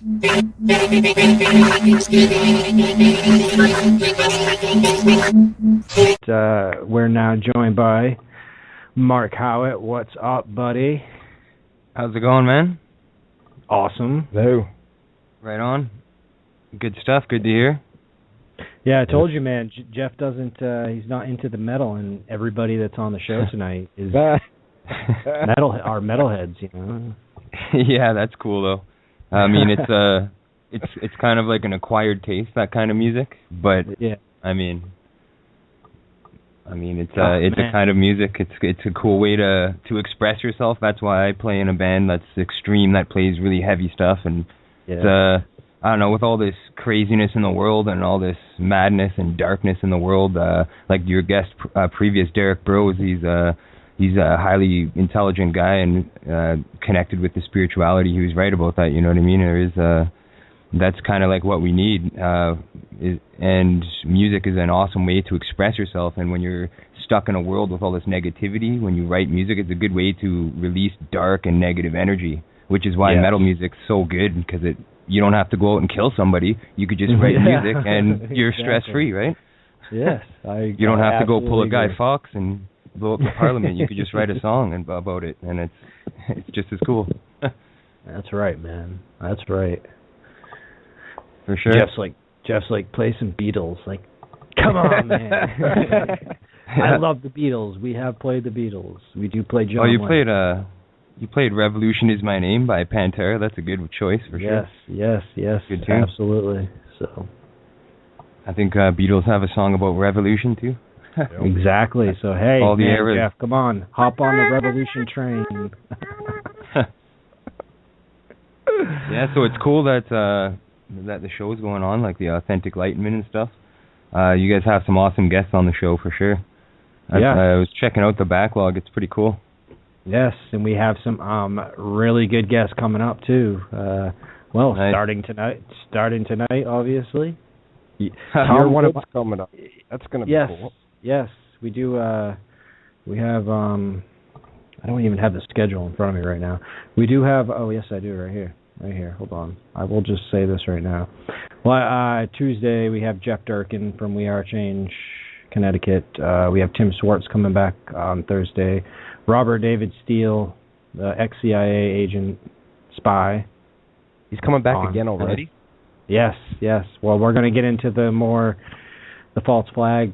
We're now joined by Mark Howitt. What's up, buddy? How's it going, man? Awesome. Hello. Right on. Good stuff. Good to hear. Yeah, I told you, man. Jeff doesn't. He's not into the metal, and everybody that's on the show tonight is are metalheads. You know. Yeah, that's cool though. I mean, it's kind of like an acquired taste, that kind of music. But yeah, I mean, it's a kind of music. It's a cool way to express yourself. That's why I play in a band that's extreme, that plays really heavy stuff, and it's I don't know, with all this craziness in the world and all this madness and darkness in the world, like your guest previous, Derek Bros, he's a highly intelligent guy and connected with the spirituality. He was right about that, you know what I mean? There is that's kind of like what we need, and music is an awesome way to express yourself. And when you're stuck in a world with all this negativity, when you write music, it's a good way to release dark and negative energy, which is why metal music's so good, because you don't have to go out and kill somebody. You could just write music and you're stress-free, right? Yes. You don't have to go pull a Guy Fawkes and blow up the Parliament. You could just write a song about it, and it's just as cool. That's right, man. That's right. For sure. Jeff's like play some Beatles. Like, come on, man. I love the Beatles. We have played the Beatles. We do play John. Oh, you played "Revolution Is My Name" by Pantera. That's a good choice for sure. Yes. Good tune. Absolutely. So, I think Beatles have a song about revolution too. Exactly. So hey, all the man, Jeff, come on, hop on the revolution train. Yeah, so it's cool that the show's going on, like the Authentic Enlightenment and stuff. You guys have some awesome guests on the show for sure. I was checking out the backlog. It's pretty cool. Yes, and we have some really good guests coming up too. Nice. Starting tonight, obviously. Your one's coming up. That's going to be cool. Yes, we do. We have. I don't even have the schedule in front of me right now. We do have. Oh, yes, I do. Right here. Hold on. I will just say this right now. Well, Tuesday we have Jeff Durkin from We Are Change, Connecticut. We have Tim Swartz coming back on Thursday. Robert David Steele, the ex-CIA agent, spy. He's coming back again already? Yes. Well, we're going to get into the false flag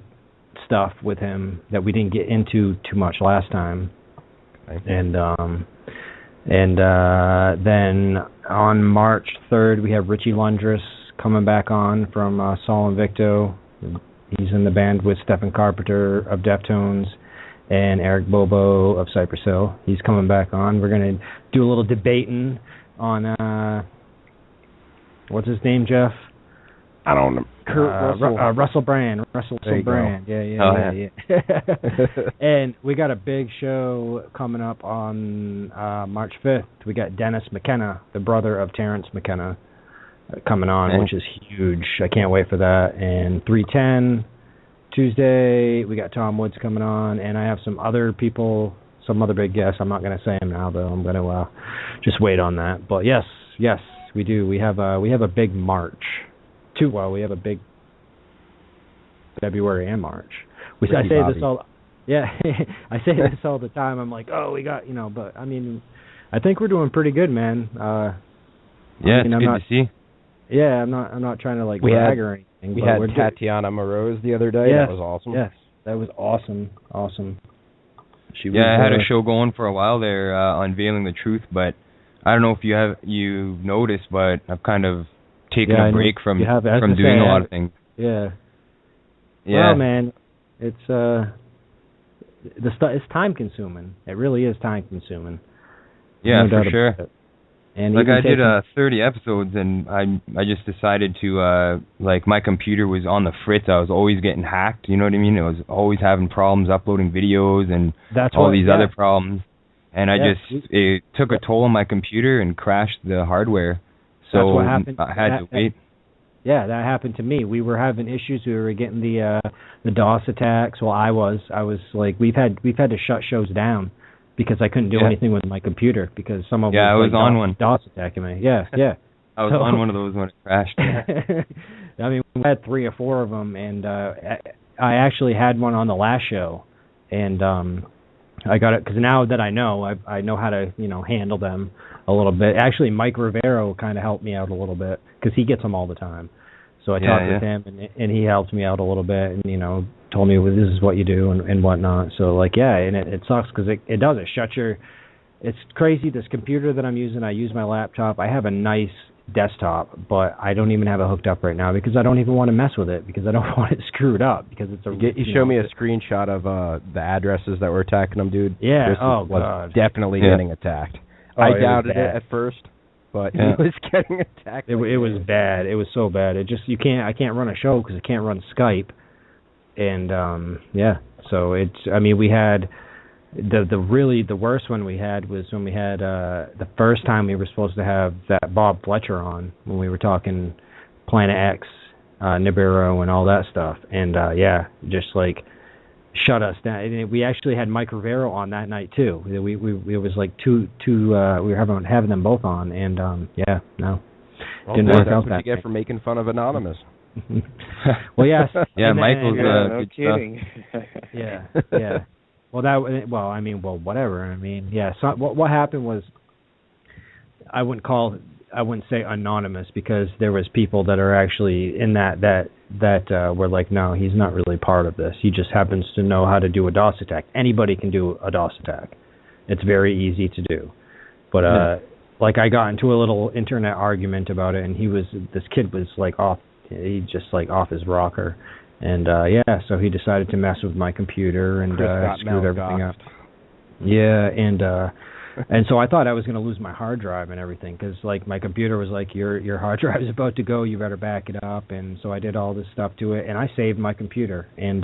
stuff with him that we didn't get into too much last time. Okay. And then on March 3rd, we have Richie Lundris coming back on from Saul Invicto. He's in the band with Stephen Carpenter of Deftones and Eric Bobo of Cypress Hill. He's coming back on. We're going to do a little debating on, what's his name, Jeff? I don't know. Russell Brand. Russell Brand. Yeah. And we got a big show coming up on March 5th. We got Dennis McKenna, the brother of Terrence McKenna, coming on, which is huge. I can't wait for that. And 310 Tuesday, we got Tom Woods coming on, and I have some other people, some other big guests. I'm not going to say them now, though. I'm going to just wait on that. But yes, we do. We have a big March. We have a big February and March. I say this all. Yeah, I say this all the time. I'm like, oh, we got, but I mean, I think we're doing pretty good, man. It's good to see. Yeah, I'm not trying to brag or anything. We had Tatiana Moroz the other day. Yes, that was awesome. Yes, that was awesome. I had a show going for a while there, Unveiling the Truth, but I don't know if you've noticed, but I've kind of taken a break from doing a lot of things. Yeah. Well, man, it's it's time consuming. It really is time consuming. Yeah, for sure. And I did 30 episodes, and I just decided to my computer was on the fritz. I was always getting hacked. You know what I mean? I was always having problems uploading videos and these other problems. And it took a toll on my computer and crashed the hardware. So that's what happened. I had to wait. Yeah, that happened to me. We were having issues. We were getting the DOS attacks. Well, I was like, we've had to shut shows down because I couldn't do anything with my computer because some of them I was on one. DOS attacking me. Yeah. I was on one of those when it crashed. I mean, we had 3 or 4 of them, and I actually had one on the last show, and I got it because now that I know how to handle them a little bit. Actually, Mike Rivero kind of helped me out a little bit because he gets them all the time. So I talked with him, and he helped me out a little bit, and told me, well, this is what you do and whatnot. So and it sucks because it does. It shuts your. It's crazy. This computer that I'm using, I use my laptop. I have a nice desktop, but I don't even have it hooked up right now because I don't even want to mess with it because I don't want it screwed up because it's a. You show me a screenshot of the addresses that were attacking them, dude. Yeah. Chris was definitely getting attacked. I doubted it at first, but he was getting attacked. It was bad. It was so bad. It just I can't run a show because I can't run Skype, and so it's. I mean, we had. The worst one we had was when we had the first time we were supposed to have that Bob Fletcher on when we were talking Planet X, Nibiru, and all that stuff, and just like shut us down. And we actually had Mike Rivero on that night too. It was like two we were having them both on, and well, didn't work that's out what that you get for making fun of Anonymous. Well, yes, Michael's no kidding. Yeah. Well, whatever. I mean, yeah. So what happened was, I wouldn't say anonymous because there was people that are actually in that were like, no, he's not really part of this. He just happens to know how to do a DOS attack. Anybody can do a DOS attack. It's very easy to do. But I got into a little internet argument about it, and this kid was like off his rocker. And so he decided to mess with my computer and screwed everything up. Yeah, and so I thought I was going to lose my hard drive and everything because like my computer was like, your hard drive is about to go, you better back it up. And so I did all this stuff to it, and I saved my computer. And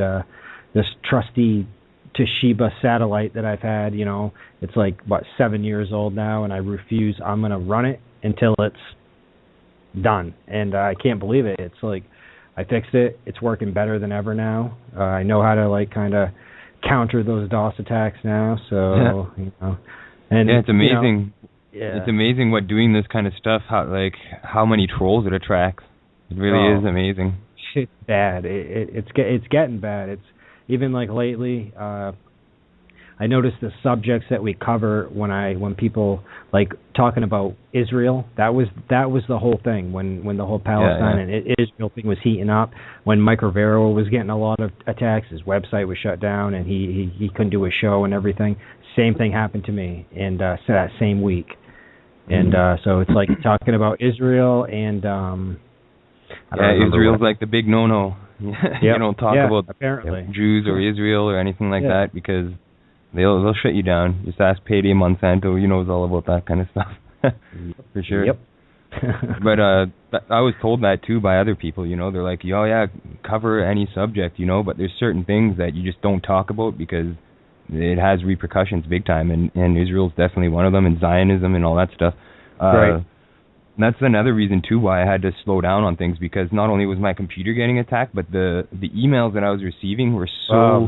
this trusty Toshiba satellite that I've had, it's like 7 years old now, and I refuse. I'm going to run it until it's done, and I can't believe it. It's like. I fixed it. It's working better than ever now. I know how to kind of counter those DOS attacks now. So and it's amazing. It's amazing what doing this kind of stuff. How many trolls it attracts. It really is amazing. It's bad. It's getting bad. It's even lately. I noticed the subjects that we cover when people talking about Israel. That was the whole thing when the whole Palestine and Israel thing was heating up. When Mike Rivero was getting a lot of attacks, his website was shut down and he couldn't do a show and everything. Same thing happened to me, and so that same week. And so it's like talking about Israel and Israel's like the big no-no. You don't talk about apparently Jews or Israel or anything like that because. They'll shut you down. Just ask Payday Monsanto. He knows all about that kind of stuff. For sure. Yep. But I was told that too by other people. They're like, cover any subject. But there's certain things that you just don't talk about because it has repercussions big time. And Israel's definitely one of them, and Zionism and all that stuff. Right. And that's another reason too why I had to slow down on things because not only was my computer getting attacked, but the emails that I was receiving were so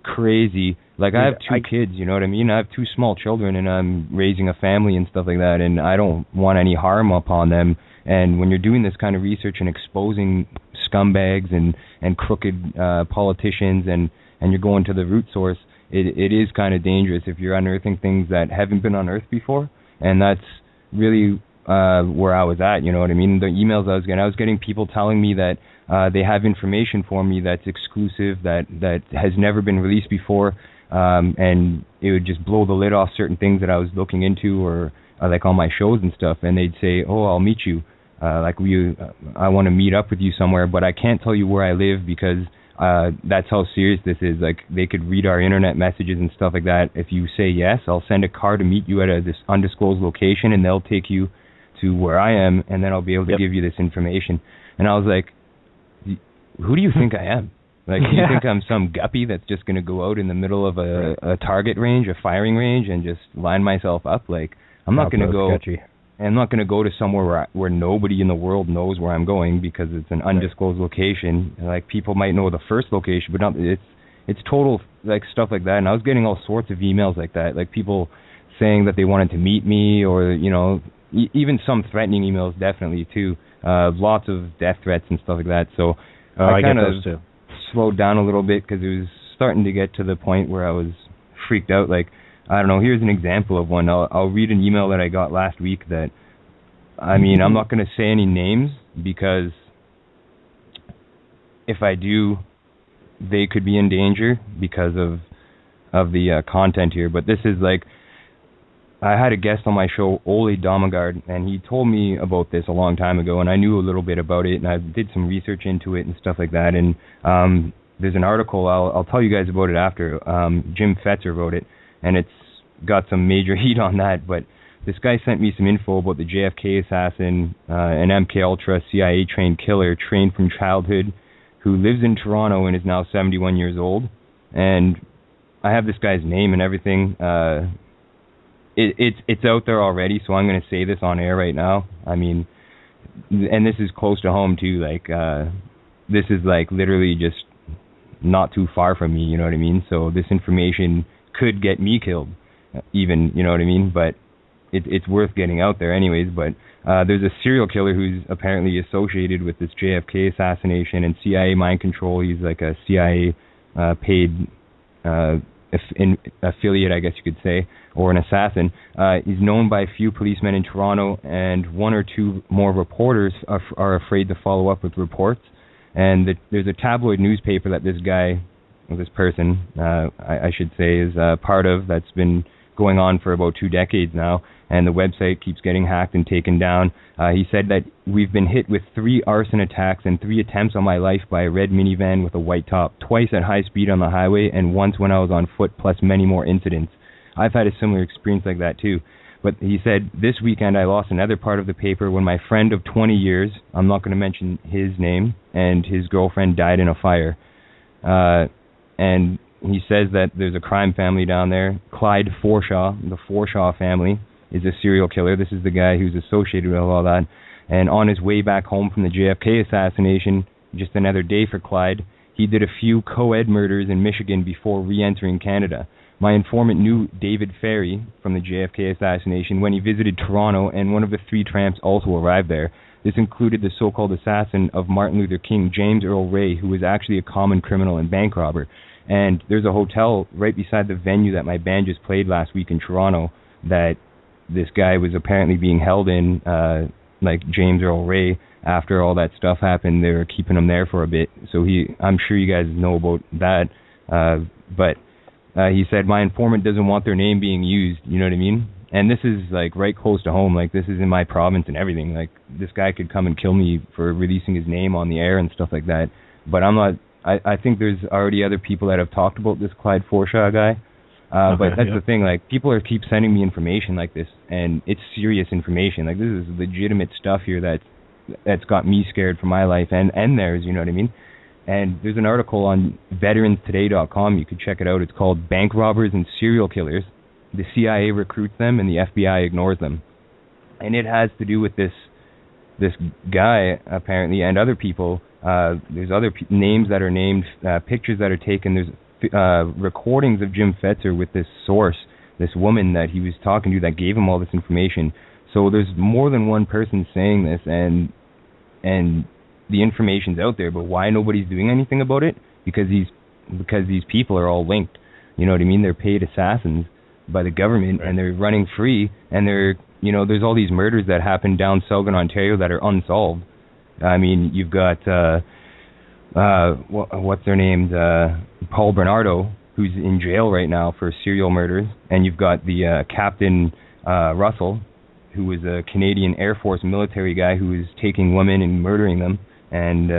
crazy. Like I have two kids, you know what I mean? I have 2 small children and I'm raising a family and stuff like that, and I don't want any harm upon them. And when you're doing this kind of research and exposing scumbags and crooked politicians and you're going to the root source, it is kind of dangerous if you're unearthing things that haven't been unearthed before. And that's really where I was at, you know what I mean? The emails I was getting people telling me that they have information for me that's exclusive, that has never been released before, and it would just blow the lid off certain things that I was looking into or like on my shows and stuff, and they'd say, oh, I'll meet you, I want to meet up with you somewhere, but I can't tell you where I live because that's how serious this is. Like, they could read our internet messages and stuff like that. If you say yes, I'll send a car to meet you at this undisclosed location, and they'll take you to where I am, and then I'll be able to give you this information. And I was like, who do you think I am? Like, you think I'm some guppy that's just going to go out in the middle of a target range, a firing range, and just line myself up? Like, I'm not going to go. I'm not going to go to somewhere where nobody in the world knows where I'm going because it's an undisclosed location. Like, people might know the first location, but not. It's total stuff like that. And I was getting all sorts of emails like that, like people saying that they wanted to meet me, or even some threatening emails, definitely too. Lots of death threats and stuff like that. So I kind of slowed down a little bit because it was starting to get to the point where I was freaked out. Like, I don't know, here's an example of one. I'll read an email that I got last week that, I mean, I'm not going to say any names because if I do, they could be in danger because of the content here. But this is like, I had a guest on my show, Ole Damagard, and he told me about this a long time ago, and I knew a little bit about it, and I did some research into it and stuff like that. And there's an article, I'll tell you guys about it after. Jim Fetzer wrote it, and it's got some major heat on that. But this guy sent me some info about the JFK assassin, an MKUltra CIA-trained killer, trained from childhood, who lives in Toronto and is now 71 years old. And I have this guy's name and everything. It's out there already, so I'm going to say this on air right now. I mean, and this is close to home too. Like, this is like literally just not too far from me, you know what I mean? So this information could get me killed, even, you know what I mean? But it's worth getting out there anyways. But there's a serial killer who's apparently associated with this JFK assassination and CIA mind control. He's like a CIA paid affiliate, I guess you could say, or an assassin. He's known by a few policemen in Toronto, and one or two more reporters are afraid to follow up with reports. And there's a tabloid newspaper that this guy, or this person, I should say, is part of, that's been going on for about 2 decades now, and the website keeps getting hacked and taken down. He said that we've been hit with 3 arson attacks and 3 attempts on my life by a red minivan with a white top, twice at high speed on the highway, and once when I was on foot, plus many more incidents. I've had a similar experience like that too. But he said, this weekend I lost another part of the paper when my friend of 20 years, I'm not going to mention his name, and his girlfriend died in a fire. And he says that there's a crime family down there. Clyde Forshaw, the Forshaw family, is a serial killer. This is the guy who's associated with all that. And on his way back home from the JFK assassination, just another day for Clyde, he did a few co-ed murders in Michigan before re-entering Canada. My informant knew David Ferry from the JFK assassination when he visited Toronto, and one of the 3 tramps also arrived there. This included the so-called assassin of Martin Luther King, James Earl Ray, who was actually a common criminal and bank robber. And there's a hotel right beside the venue that my band just played last week in Toronto that this guy was apparently being held in, like James Earl Ray. After all that stuff happened, they were keeping him there for a bit. So I'm sure you guys know about that. But he said, my informant doesn't want their name being used, you know what I mean? And this is like right close to home. Like, this is in my province and everything. Like, this guy could come and kill me for releasing his name on the air and stuff like that. But I'm not. I think there's already other people that have talked about this Clyde Forshaw guy. But that's the thing. Like, people keep sending me information like this, and it's serious information. Like, this is legitimate stuff here that's got me scared for my life and theirs. You know what I mean? And there's an article on veteranstoday.com. You could check it out. It's called "Bank Robbers and Serial Killers. The CIA recruits them, and the FBI ignores them." And it has to do with this guy apparently, and other people. There's other names that are named, pictures that are taken. There's recordings of Jim Fetzer with this source, this woman that he was talking to that gave him all this information. So there's more than one person saying this, and the information's out there. But why nobody's doing anything about it? Because these people are all linked. You know what I mean? They're paid assassins by the government, right, and they're running free. And there's all these murders that happen down Southern Ontario that are unsolved. I mean, you've got what's their names? Paul Bernardo, who's in jail right now for serial murders, and you've got the Captain Russell, who was a Canadian Air Force military guy who was taking women and murdering them, and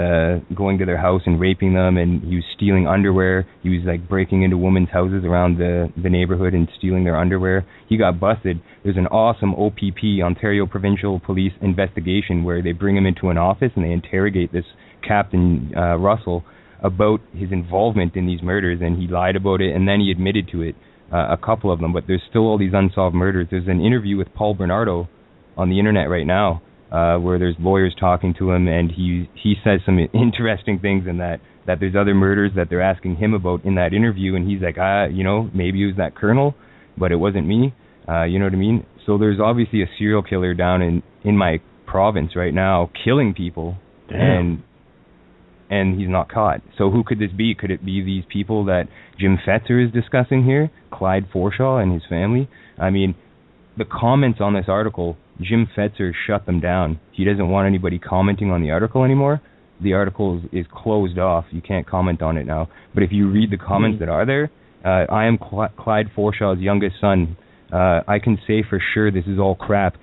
going to their house and raping them, and he was stealing underwear. He was like breaking into women's houses around the neighborhood and stealing their underwear. He got busted. There's an awesome OPP, Ontario Provincial Police investigation, where they bring him into an office and they interrogate this Captain Russell about his involvement in these murders, and he lied about it, and then he admitted to it, a couple of them. But there's still all these unsolved murders. There's an interview with Paul Bernardo on the internet right now, where there's lawyers talking to him, and he says some interesting things in that there's other murders that they're asking him about in that interview, and he's like, maybe it was that colonel, but it wasn't me. You know what I mean? So there's obviously a serial killer down in my province right now killing people. Damn. And he's not caught. So who could this be? Could it be these people that Jim Fetzer is discussing here? Clyde Forshaw and his family? I mean, the comments on this article, Jim Fetzer shut them down. He doesn't want anybody commenting on the article anymore. The article is closed off. You can't comment on it now. But if you read the comments that are there, I am Clyde Forshaw's youngest son. I can say for sure this is all crap.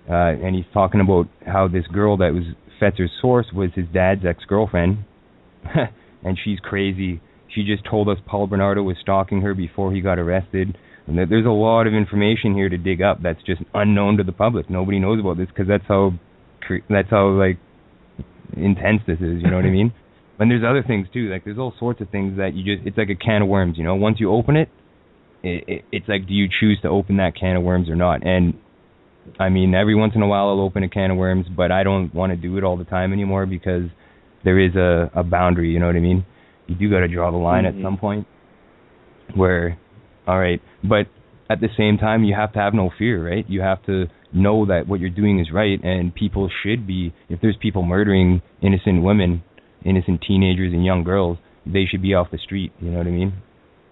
And he's talking about how this girl that was Fetzer's source was his dad's ex-girlfriend. And she's crazy. She just told us Paul Bernardo was stalking her before he got arrested. And there's a lot of information here to dig up that's just unknown to the public. Nobody knows about this because that's how like intense this is. You know what I mean? And there's other things too. Like there's all sorts of things that it's like a can of worms. You know, once you open it, it's like, do you choose to open that can of worms or not? And I mean, every once in a while I'll open a can of worms, but I don't want to do it all the time anymore because there is a boundary, you know what I mean? You do got to draw the line at some point where, all right, but at the same time, you have to have no fear, right? You have to know that what you're doing is right, and people should be, if there's people murdering innocent women, innocent teenagers and young girls, they should be off the street, you know what I mean?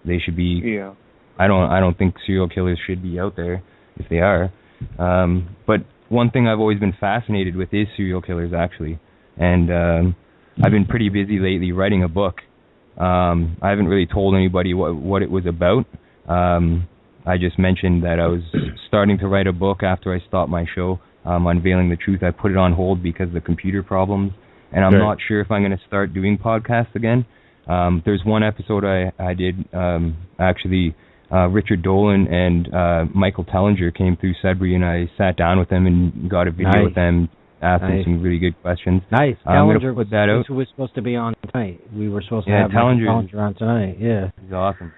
They should be, yeah. I don't think serial killers should be out there if they are. But one thing I've always been fascinated with is serial killers, actually. And I've been pretty busy lately writing a book. I haven't really told anybody what it was about. I just mentioned that I was starting to write a book after I stopped my show, Unveiling the Truth. I put it on hold because of the computer problems, and I'm not sure if I'm going to start doing podcasts again. There's one episode I did, actually, Richard Dolan and Michael Tellinger came through Sudbury, and I sat down with them and got a video with them, asking some really good questions. Nice. I'm going to put that out. Who was supposed to be on tonight. We were supposed to have Tellinger on tonight. Yeah. He's awesome.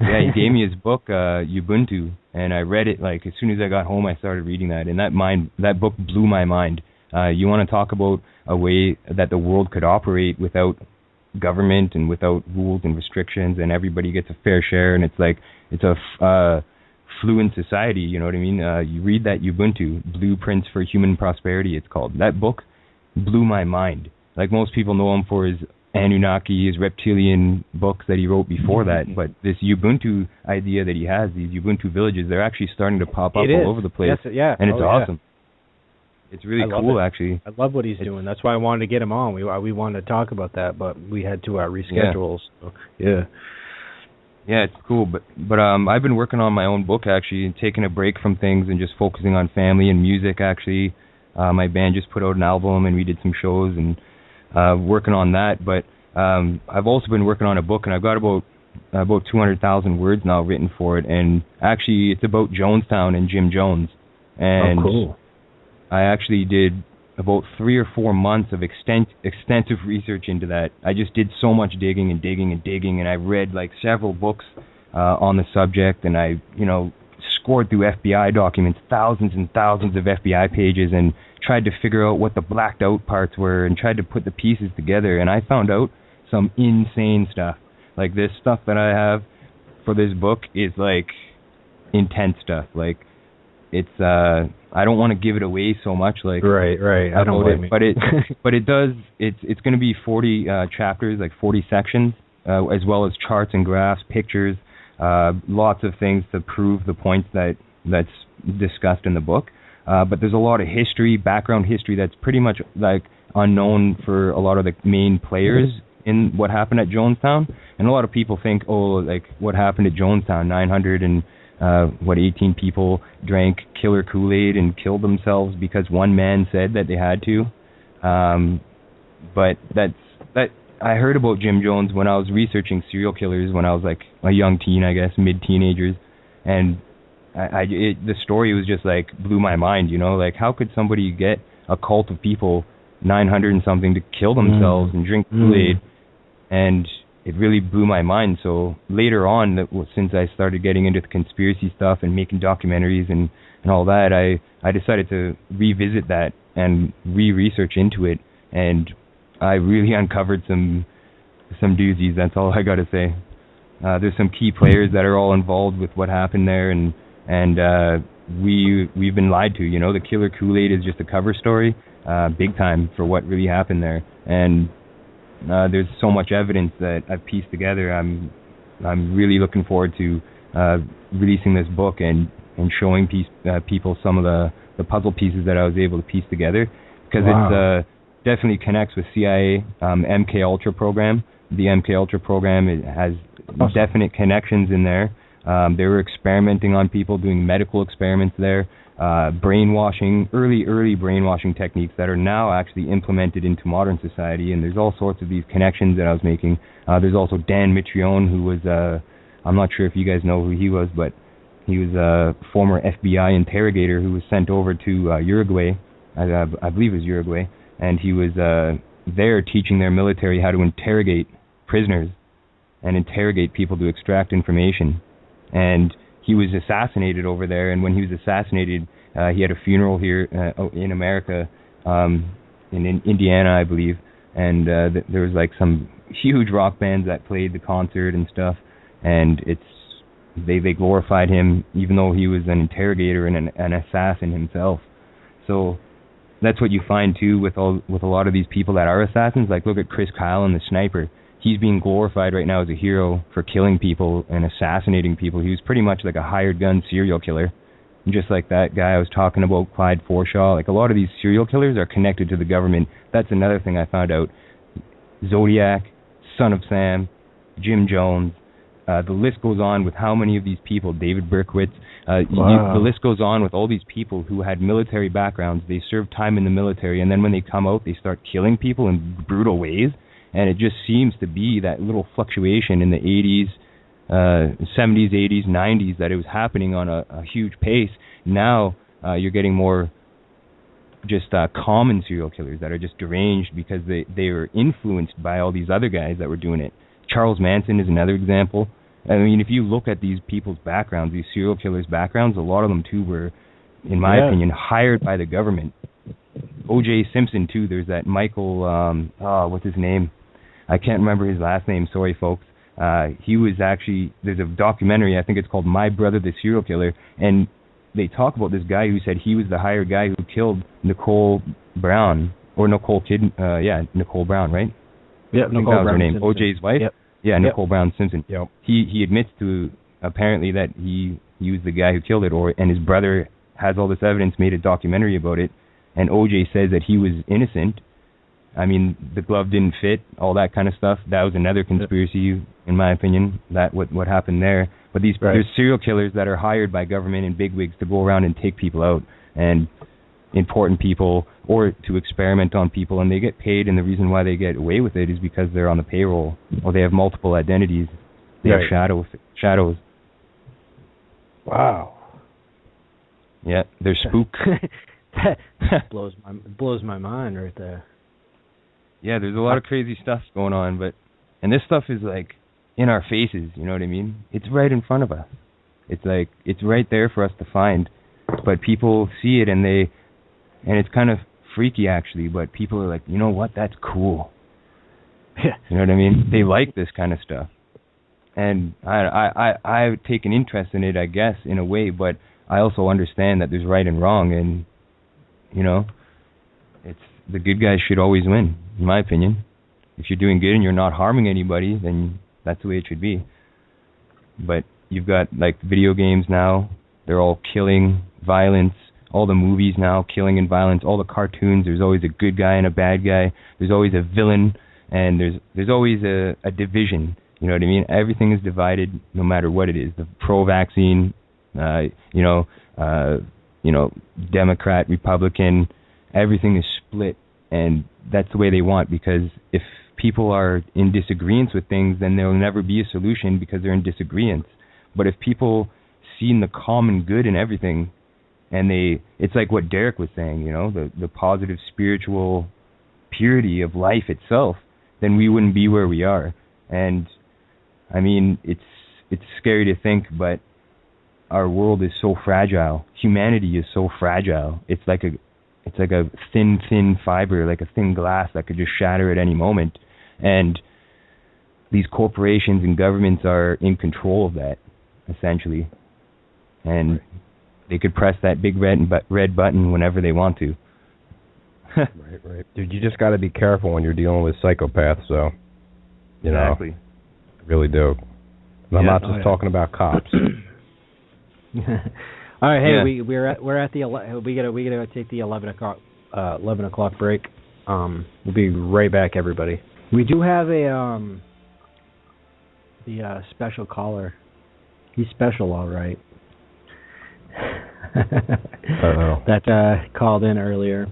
Yeah, he gave me his book, Ubuntu, and I read it, like, as soon as I got home, I started reading that, and that book blew my mind. You want to talk about a way that the world could operate without government and without rules and restrictions, and everybody gets a fair share, and it's like, it's a fluent society, you know what I mean? You read that Ubuntu, Blueprints for Human Prosperity, it's called. That book blew my mind. Like, most people know him for his Anunnaki, his reptilian books that he wrote before that, but this Ubuntu idea that he has, these Ubuntu villages, they're actually starting to pop up all over the place. Yes, and it's awesome. It's really cool, actually. I love what he's doing. That's why I wanted to get him on. We wanted to talk about that, but we had to reschedule. So, yeah. Yeah, it's cool, but I've been working on my own book, actually, and taking a break from things and just focusing on family and music, actually. My band just put out an album, and we did some shows, and working on that. But I've also been working on a book, and I've got about 200,000 words now written for it, and actually it's about Jonestown and Jim Jones. And cool. I actually did about 3 or 4 months of extensive research into that. I just did so much digging, and I read like several books on the subject, and I, scored through FBI documents, thousands and thousands of FBI pages, and tried to figure out what the blacked out parts were, and tried to put the pieces together, and I found out some insane stuff. Like, this stuff that I have for this book is like intense stuff. Like, it's I don't want to give it away so much, like, right. I don't blame you. But it does. It's going to be 40 chapters, like 40 sections, as well as charts and graphs, pictures, lots of things to prove the points that's discussed in the book. But there's a lot of history, background history, that's pretty much like unknown for a lot of the main players in what happened at Jonestown. And a lot of people think, like, what happened at Jonestown, 18 people drank killer Kool-Aid and killed themselves because one man said that they had to. But that I heard about Jim Jones when I was researching serial killers when I was like a young teen, I guess, mid-teenagers. And the story was just like blew my mind, like, how could somebody get a cult of people, 900 and something, to kill themselves and drink Kool-Aid? And it really blew my mind. So later on, since I started getting into the conspiracy stuff and making documentaries and all that, I decided to revisit that and re-research into it, and I really uncovered some doozies. That's all I got to say. There's some key players that are all involved with what happened there, and we've been lied to. You know, the Killer Kool-Aid is just a cover story, big time, for what really happened there. And there's so much evidence that I've pieced together. I'm really looking forward to releasing this book and showing people some of the puzzle pieces that I was able to piece together, because it definitely connects with CIA, MK Ultra program. The MK Ultra program, it has definite connections in there. They were experimenting on people, doing medical experiments there, brainwashing, early brainwashing techniques that are now actually implemented into modern society. And there's all sorts of these connections that I was making. There's also Dan Mitrione, who was, I'm not sure if you guys know who he was, but he was a former FBI interrogator who was sent over to Uruguay, I believe it was Uruguay, and he was there teaching their military how to interrogate prisoners and interrogate people to extract information. And he was assassinated over there, and when he was assassinated, he had a funeral here in America, in Indiana, I believe, and there was like some huge rock bands that played the concert and stuff, and they glorified him even though he was an interrogator and an assassin himself. So that's what you find too with a lot of these people that are assassins. Like, look at Chris Kyle and the sniper. He's being glorified right now as a hero for killing people and assassinating people. He was pretty much like a hired gun serial killer. Just like that guy I was talking about, Clyde Forshaw. Like, a lot of these serial killers are connected to the government. That's another thing I found out. Zodiac, Son of Sam, Jim Jones. The list goes on with how many of these people, David Berkowitz, the list goes on with all these people who had military backgrounds. They served time in the military, and then when they come out, they start killing people in brutal ways. And it just seems to be that little fluctuation in the 80s, 70s, 80s, 90s, that it was happening on a huge pace. Now you're getting more just common serial killers that are just deranged because they were influenced by all these other guys that were doing it. Charles Manson is another example. I mean, if you look at these people's backgrounds, these serial killers' backgrounds, a lot of them too were, in my opinion, hired by the government. O.J. Simpson too. There's that Michael, what's his name? I can't remember his last name. Sorry, folks. He was actually, there's a documentary, I think it's called My Brother the Serial Killer, and they talk about this guy who said he was the hired guy who killed Nicole Brown, or Nicole Brown, right? Yeah, Nicole Brown. That was her name. OJ's wife? Yep. Yeah, Nicole Brown Simpson. Yep. He admits to, apparently, that he was the guy who killed it, and his brother has all this evidence, made a documentary about it, and OJ says that he was innocent. I mean, the glove didn't fit, all that kind of stuff. That was another conspiracy, in my opinion, that what happened there. But there's serial killers that are hired by government and bigwigs to go around and take people out, and important people, or to experiment on people, and they get paid, and the reason why they get away with it is because they're on the payroll, or they have multiple identities. They have shadows. Wow. Yeah, they're spook. That blows my mind right there. Yeah, there's a lot of crazy stuff going on, and this stuff is like in our faces, you know what I mean? It's right in front of us. It's like, it's right there for us to find, but people see it, and it's kind of freaky actually, but people are like, you know what, that's cool. Yeah. You know what I mean? They like this kind of stuff. And I take an interest in it, I guess, in a way, but I also understand that there's right and wrong, and, you know, the good guys should always win, in my opinion. If you're doing good and you're not harming anybody, then that's the way it should be. But you've got, like, video games now, they're all killing, violence, all the movies now, killing and violence, all the cartoons, there's always a good guy and a bad guy, there's always a villain, and there's always a division, you know what I mean? Everything is divided no matter what it is. The pro-vaccine, Democrat, Republican, everything is split, and that's the way they want, because if people are in disagreement with things, then there will never be a solution because they're in disagreement. But if people see the common good in everything, and it's like what Derek was saying, you know, the positive spiritual purity of life itself, then we wouldn't be where we are. And I mean, it's scary to think, but our world is so fragile. Humanity is so fragile. It's like a thin fiber, like a thin glass that could just shatter at any moment. And these corporations and governments are in control of that, essentially. And they could press that big red button whenever they want to. Right. Dude, you just got to be careful when you're dealing with psychopaths, so, you exactly. know. I really do. And I'm not just talking about cops. All right, hey, we're at the we gotta take the 11 o'clock break. We'll be right back, everybody. We do have the special caller. He's special, all right. That called in earlier.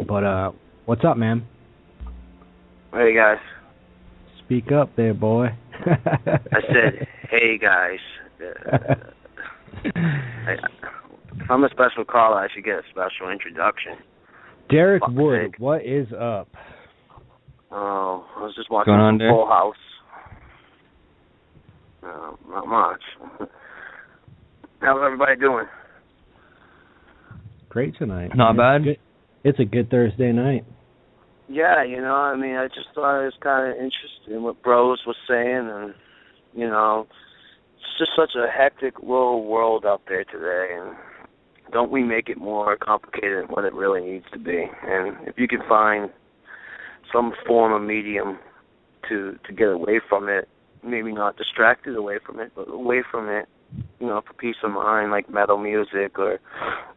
But what's up, man? Hey guys. Speak up there, boy. I said, hey guys. If I'm a special caller, I should get a special introduction. Derek Wood, what is up? Oh, I was just watching Full House. Not much. How's everybody doing? Great tonight. Not bad. It's a good Thursday night. Yeah, you know, I mean, I just thought it was kind of interesting what Bros was saying, and, you know, it's just such a hectic little world out there today, and don't we make it more complicated than what it really needs to be? And if you can find some form of medium to get away from it, maybe not distracted away from it, but away from it, you know, for peace of mind, like metal music or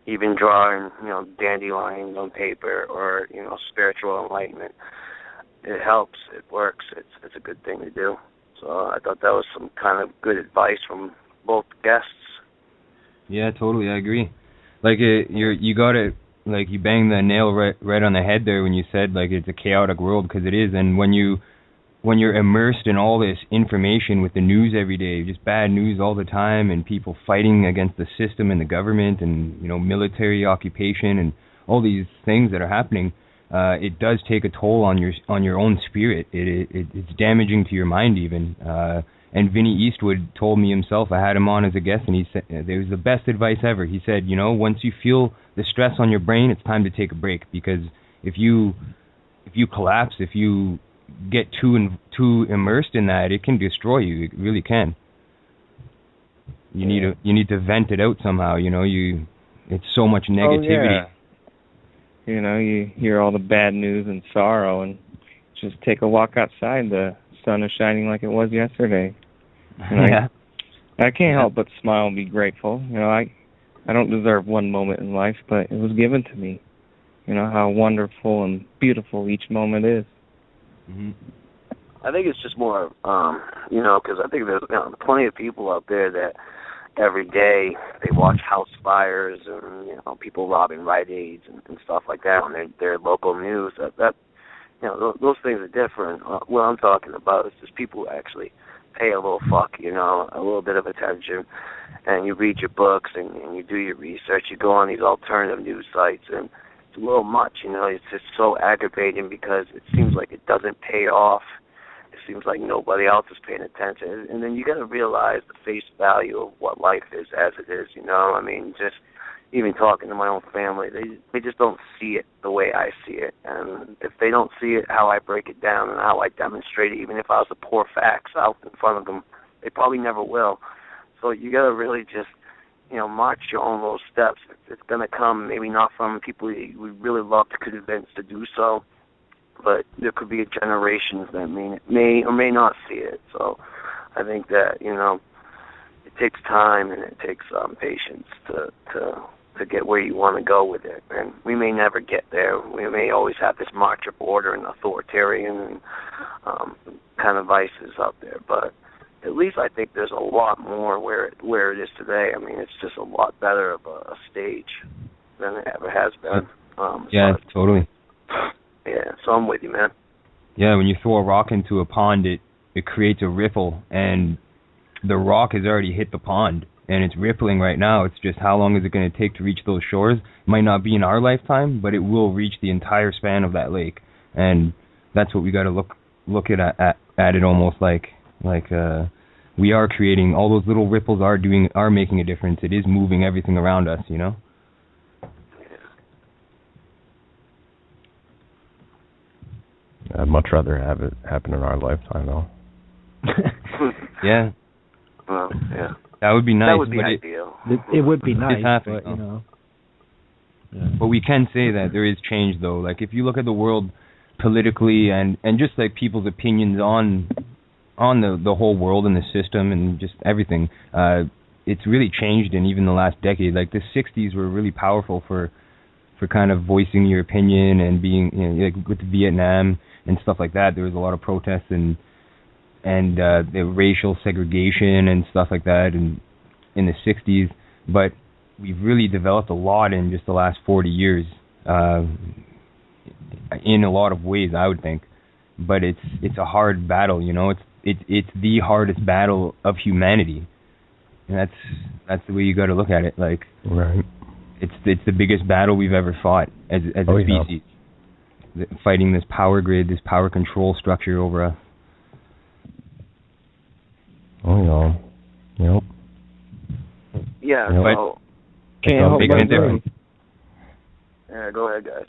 even drawing, you know, dandelions on paper or, you know, spiritual enlightenment. It helps. It works. It's a good thing to do. So I thought that was some kind of good advice from both guests. Yeah, totally. I agree. Like, you got it, like, you banged the nail right on the head there when you said, like, it's a chaotic world, because it is. And when you're immersed in all this information with the news every day, just bad news all the time, and people fighting against the system and the government, and, you know, military occupation and all these things that are happening, it does take a toll on your own spirit. It's damaging to your mind even. And Vinny Eastwood told me himself, I had him on as a guest, and he said it was the best advice ever. He said, you know, once you feel the stress on your brain, it's time to take a break, because if you collapse, if you get too immersed in that, it can destroy you. It really can. You need to vent it out somehow. You know, it's so much negativity. Oh, yeah. You know, you hear all the bad news and sorrow, and just take a walk outside. The sun is shining like it was yesterday. Yeah. I can't help but smile and be grateful. You know, I don't deserve one moment in life, but it was given to me. You know, how wonderful and beautiful each moment is. Mm-hmm. I think it's just more, you know, because I think there's plenty of people out there that every day they watch house fires and, you know, people robbing Rite Aids and stuff like that on their local news. That you know, those things are different. What I'm talking about is just people who actually pay a little fuck, you know, a little bit of attention, and you read your books and you do your research. You go on these alternative news sites, and it's a little much, you know. It's just so aggravating because it seems like it doesn't pay off. It seems like nobody else is paying attention. And then you got to realize the face value of what life is as it is, you know. I mean, just even talking to my own family, they just don't see it the way I see it. And if they don't see it how I break it down and how I demonstrate it, even if I was to pour facts out in front of them, they probably never will. So you got to really just, you know, march your own little steps. It's going to come maybe not from people you would really love to convince to do so, but there could be generations that may or may not see it. So I think that, you know, it takes time and it takes patience to get where you want to go with it. And we may never get there. We may always have this march of order and authoritarian and kind of vices out there. But at least I think there's a lot more where it is today. I mean, it's just a lot better of a stage than it ever has been. Yeah, totally. Yeah, so I'm with you, man. Yeah, when you throw a rock into a pond, it creates a ripple, and the rock has already hit the pond, and it's rippling right now. It's just how long is it going to take to reach those shores? It might not be in our lifetime, but it will reach the entire span of that lake, and that's what we got to look at it almost like we are creating all those little ripples are making a difference. It is moving everything around us, you know. I'd much rather have it happen in our lifetime, though. Yeah. Well, yeah. That would be nice. That would be ideal. It would be nice, but you know. Yeah. But we can say that there is change, though. Like if you look at the world politically and just like people's opinions on the whole world and the system and just everything, it's really changed in even the last decade. Like the 60s were really powerful for kind of voicing your opinion and being, you know, like with Vietnam and stuff like that. There was a lot of protests and the racial segregation and stuff like that in the 60s. But we've really developed a lot in just the last 40 years, in a lot of ways, I would think. But it's a hard battle, you know. It's the hardest battle of humanity, and that's the way you got to look at it. Like, right. It's the biggest battle we've ever fought as a species, fighting this power grid, this power control structure over us. Oh yeah. Yep. Yeah. Yep. So, can't help but agree. Yeah, go ahead, guys.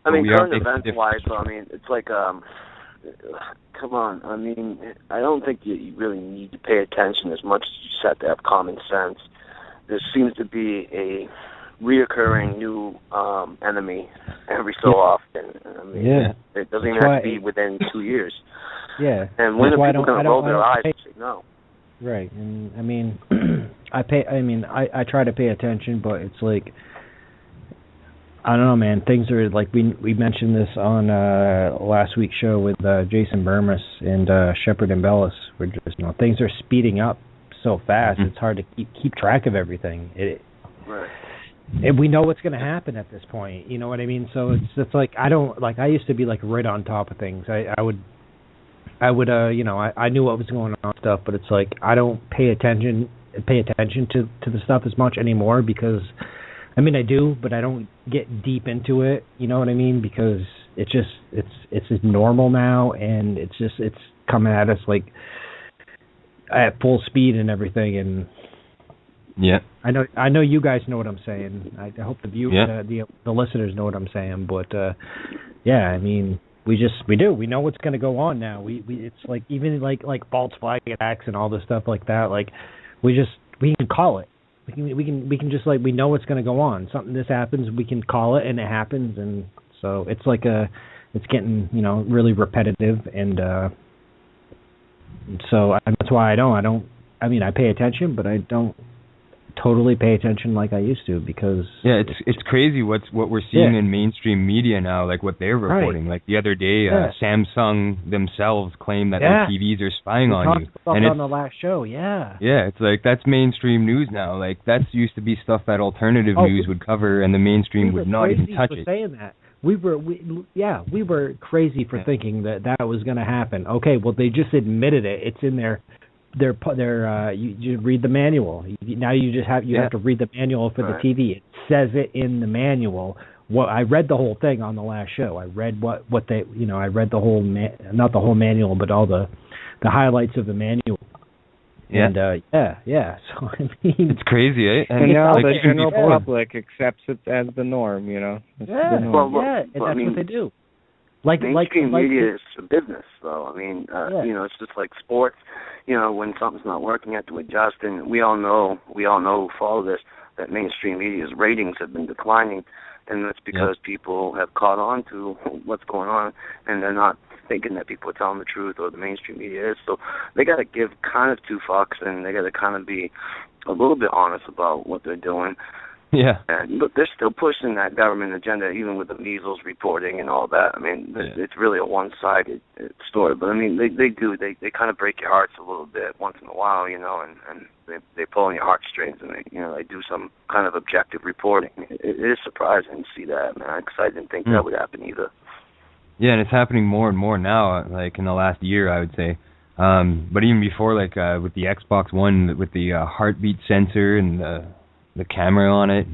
I mean, current event-wise, I mean, it's like, come on. I mean, I don't think you really need to pay attention as much as you just have to have common sense. There seems to be a reoccurring new enemy every so often. I mean, it doesn't even have to be within 2 years. Yeah. And when are people going to roll their eyes and say no? Right. And I mean, I try to pay attention, but it's like, I don't know, man. Things are like we mentioned this on last week's show with Jason Burmis and Shepard and Bellis. We're just, you know, things are speeding up so fast. It's hard to keep track of everything. Right. And we know what's going to happen at this point. You know what I mean? So it's like I used to be like right on top of things. I would you know, I knew what was going on and stuff, but it's like I don't pay attention to the stuff as much anymore because, I mean, I do, but I don't get deep into it. You know what I mean? Because it's just normal now, and it's coming at us like at full speed and everything. And yeah, I know you guys know what I'm saying. I hope the listeners know what I'm saying. But yeah, I mean, we do. We know what's going to go on now. It's like even like false flag attacks and all this stuff like that. Like we can call it. We can just like, we know what's going to go on. Something this happens, we can call it, and it happens, and so it's like it's getting, you know, really repetitive, and so that's why I mean, I pay attention, but I don't totally pay attention like I used to, because it's crazy what we're seeing in mainstream media now, like what they're reporting. Right. Like the other day, Samsung themselves claim that their TVs are spying on you. And it's on the last show, it's like that's mainstream news now. Like that used to be stuff that alternative news would cover, and the mainstream would not even touch it. Saying that. We were crazy for thinking that was going to happen. Okay, well they just admitted it. It's in their you read the manual. Now you have to read the manual for the TV. It says it in the manual. I read the whole thing on the last show. I read what they, you know, I read the whole not the whole manual, but all the highlights of the manual. Yeah. And so I mean, it's crazy, eh? And now the general public accepts it as the norm, you know. And that's what they do. Mainstream media is a business, though. I mean, you know, it's just like sports. You know, when something's not working, you have to adjust. And we all know who follow this, that mainstream media's ratings have been declining, and that's because people have caught on to what's going on, and they're not thinking that people are telling the truth, or the mainstream media is. So they got to give kind of two fucks, and they got to kind of be a little bit honest about what they're doing. Yeah. And look, they're still pushing that government agenda, even with the measles reporting and all that. I mean, it's really a one-sided story. But I mean, they kind of break your hearts a little bit once in a while, you know, and they pull on your heartstrings, and they do some kind of objective reporting. It is surprising to see that, man, because I didn't think that would happen either. Yeah, and it's happening more and more now, like in the last year, I would say. But even before, like with the Xbox One, with the heartbeat sensor and the camera on it,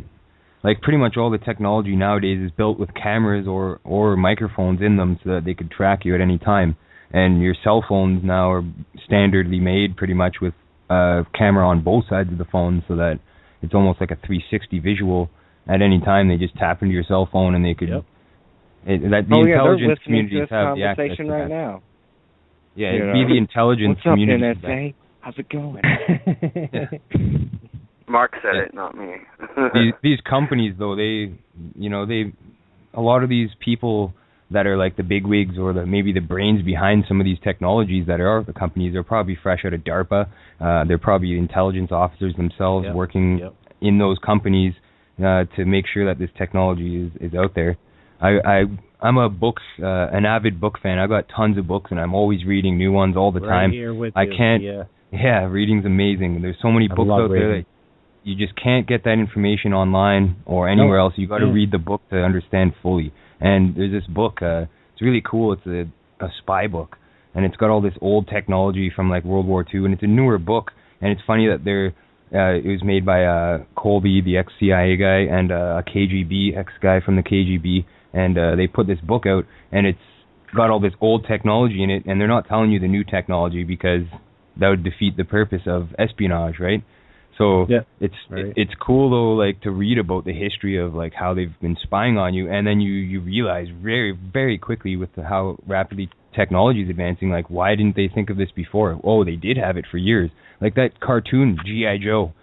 like pretty much all the technology nowadays is built with cameras or microphones in them so that they could track you at any time. And your cell phones now are standardly made pretty much with a camera on both sides of the phone, so that it's almost like a 360 visual. At any time, they just tap into your cell phone and they could. The intelligence communities have the access to right that. now. Yeah, it'd be the intelligence community. What's up, NSA? How's it going? Mark said it, not me. these companies, though, a lot of these people that are like the bigwigs or maybe the brains behind some of these technologies that are the companies are probably fresh out of DARPA. They're probably intelligence officers themselves working in those companies to make sure that this technology is out there. I'm an avid book fan. I got tons of books, and I'm always reading new ones all the time. Here with I can't. Yeah, reading's amazing. There's so many books out there that you just can't get that information online or anywhere else. You got to read the book to understand fully. And there's this book. It's really cool. It's a spy book, and it's got all this old technology from like World War II, and it's a newer book. And it's funny that it was made by Colby, the ex-CIA guy, and a KGB ex-guy from the KGB. And they put this book out, and it's got all this old technology in it, and they're not telling you the new technology because that would defeat the purpose of espionage, right? So it's cool though, like to read about the history of like how they've been spying on you, and then you realize very, very quickly with how rapidly technology is advancing, like why didn't they think of this before? Oh, they did have it for years. Like that cartoon G.I. Joe.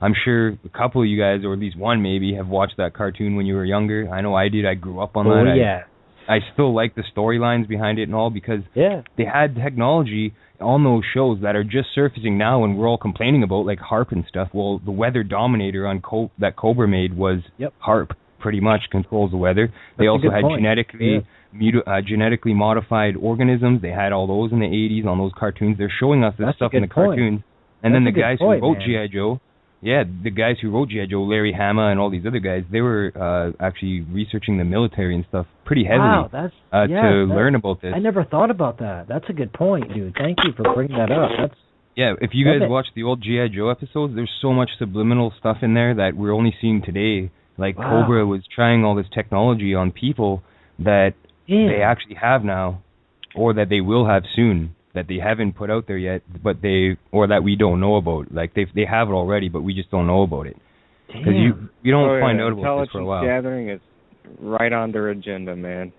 I'm sure a couple of you guys, or at least one maybe, have watched that cartoon when you were younger. I know I did. I grew up on that. Oh, yeah. I still like the storylines behind it and all because they had technology on those shows that are just surfacing now and we're all complaining about, like HARP and stuff. Well, the weather dominator on that Cobra made was HARP, pretty much controls the weather. They also had genetically modified organisms. They had all those in the 80s on those cartoons. They're showing us this stuff in the cartoons. And then the guys who wrote G.I. Joe, the guys who wrote G.I. Joe, Larry Hama and all these other guys, they were actually researching the military and stuff pretty heavily to learn about this. I never thought about that. That's a good point, dude. Thank you for bringing that up. If you guys watch the old G.I. Joe episodes, there's so much subliminal stuff in there that we're only seeing today. Like Cobra was trying all this technology on people that they actually have now, or that they will have soon, that they haven't put out there yet, or that we don't know about. Like they have it already, but we just don't know about it. Because you don't find out about this for a while. Intelligence gathering is right on their agenda, man.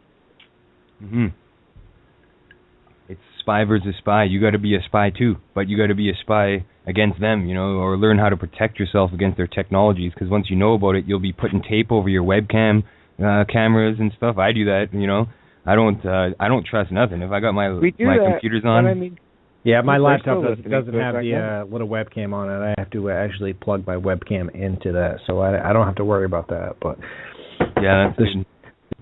It's spy versus spy. You got to be a spy too, but you got to be a spy against them, or learn how to protect yourself against their technologies. Because once you know about it, you'll be putting tape over your webcam cameras and stuff. I do that, I don't trust nothing. If I got my computers on, my laptop doesn't have the little webcam on it. I have to actually plug my webcam into that, so I don't have to worry about that. But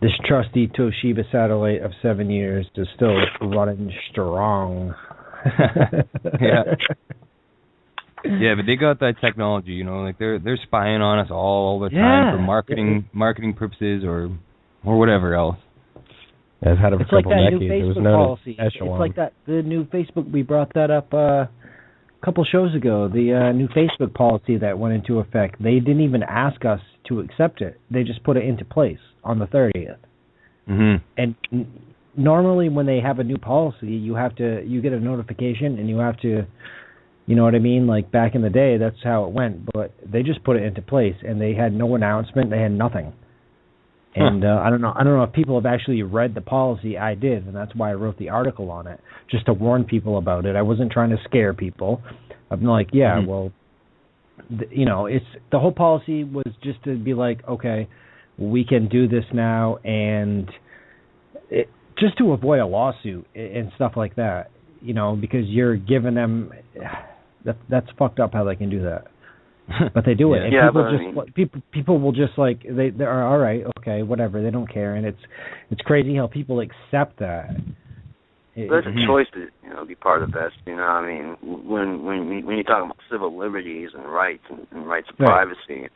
this trusty Toshiba satellite of 7 years is still running strong. But they got that technology, like they're spying on us all the time for marketing purposes or whatever else. It's like that new Facebook policy. It's like that the new Facebook. We brought that up a couple shows ago. The new Facebook policy that went into effect. They didn't even ask us to accept it. They just put it into place on the 30th. And normally, when they have a new policy, you get a notification and you have to, you know what I mean? Like back in the day, that's how it went. But they just put it into place, and they had no announcement. They had nothing. And I don't know if people have actually read the policy. I did, and that's why I wrote the article on it, just to warn people about it. I wasn't trying to scare people. I'm like, well, it's the whole policy was just to be like, okay, we can do this now, and just to avoid a lawsuit and stuff like that, because you're giving them. That's fucked up how they can do that. But they do it. And people will just like they're all right, okay, whatever. They don't care, and it's crazy how people accept that. There's a choice to be part of this. When you talk about civil liberties and rights and rights of privacy,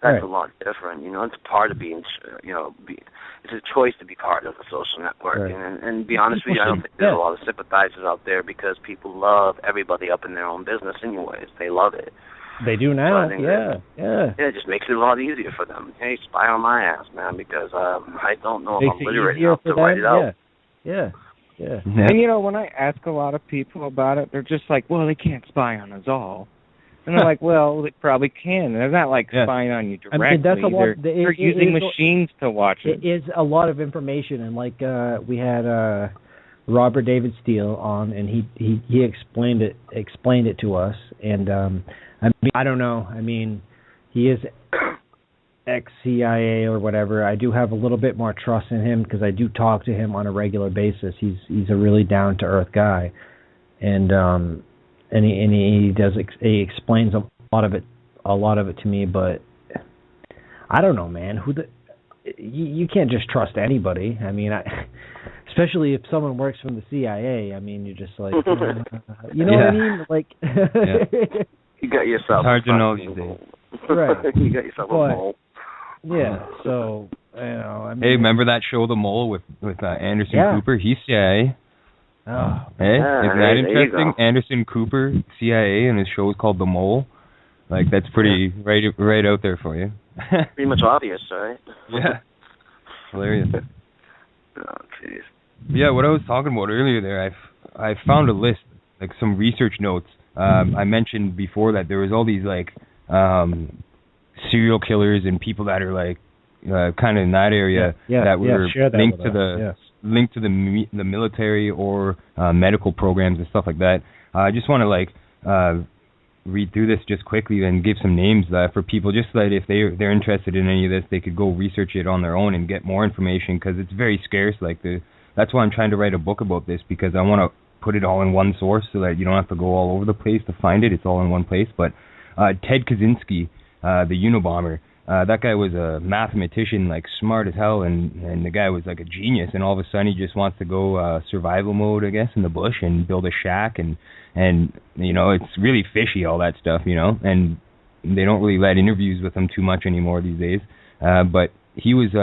that's a lot different. It's a part of being. It's a choice to be part of a social network. And be honest with you, I don't think there's a lot of sympathizers out there because people love everybody up in their own business anyways. They love it. They do now, it just makes it a lot easier for them. Hey, spy on my ass, man, because I don't know if I'm literate enough to write it out. Yeah. And when I ask a lot of people about it, they're just like, well, they can't spy on us all. And they're like, well, they probably can. They're not like spying on you directly. I mean, that's a lot, they're using machines to watch it. It is a lot of information, and like we had Robert David Steele on, and he explained it to us. And I don't know. I mean, he is ex-CIA or whatever. I do have a little bit more trust in him because I do talk to him on a regular basis. He's a really down to earth guy, and he explains a lot of it to me. But I don't know, man. You can't just trust anybody. I mean, especially if someone works from the CIA. I mean, you're just like, you know what I mean? Like, you got yourself. It's hard to know these days. Right. You got yourself a mole. Yeah. So, I mean, hey, remember that show, The Mole, with Anderson Cooper? He's CIA. Oh. Hey, isn't that interesting? Anderson Cooper, CIA, and his show is called The Mole. Like, that's pretty right out there for you. Pretty much obvious, right? Yeah. Hilarious. Oh, jeez. Yeah, what I was talking about earlier there, I found a list, like some research notes. I mentioned before that there was all these, like, serial killers and people that are, like, kind of in that area that were linked to the military or medical programs and stuff like that. I just want to, like, read through this just quickly and give some names for people, just so that if they're interested in any of this, they could go research it on their own and get more information, because it's very scarce. Like, that's why I'm trying to write a book about this, because I want to put it all in one source so that you don't have to go all over the place to find it. It's all in one place. But Ted Kaczynski, the Unabomber, that guy was a mathematician, like, smart as hell, and the guy was like a genius, and all of a sudden he just wants to go survival mode, I guess, in the bush and build a shack, and you know, it's really fishy, all that stuff, you know, and they don't really let interviews with him too much anymore these days. But he was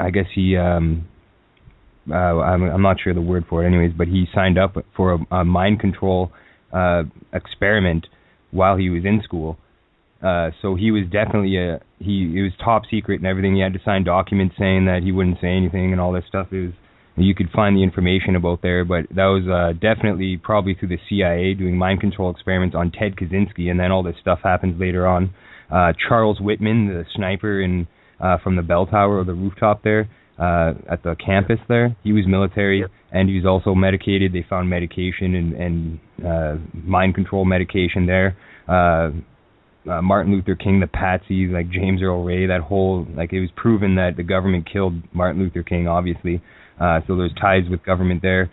I guess he I'm not sure the word for it anyways, but he signed up for a mind control experiment while he was in school. So he was definitely it was top secret and everything. He had to sign documents saying that he wouldn't say anything and all this stuff. You could find the information about there, but that was definitely probably through the CIA doing mind control experiments on Ted Kaczynski, and then all this stuff happens later on. Charles Whitman, the sniper from the bell tower or the rooftop there at the campus there, he was military, and he was also medicated. They found medication and mind control medication there. Martin Luther King, the patsy, like James Earl Ray, that whole, like, it was proven that the government killed Martin Luther King, obviously. So there's ties with government there.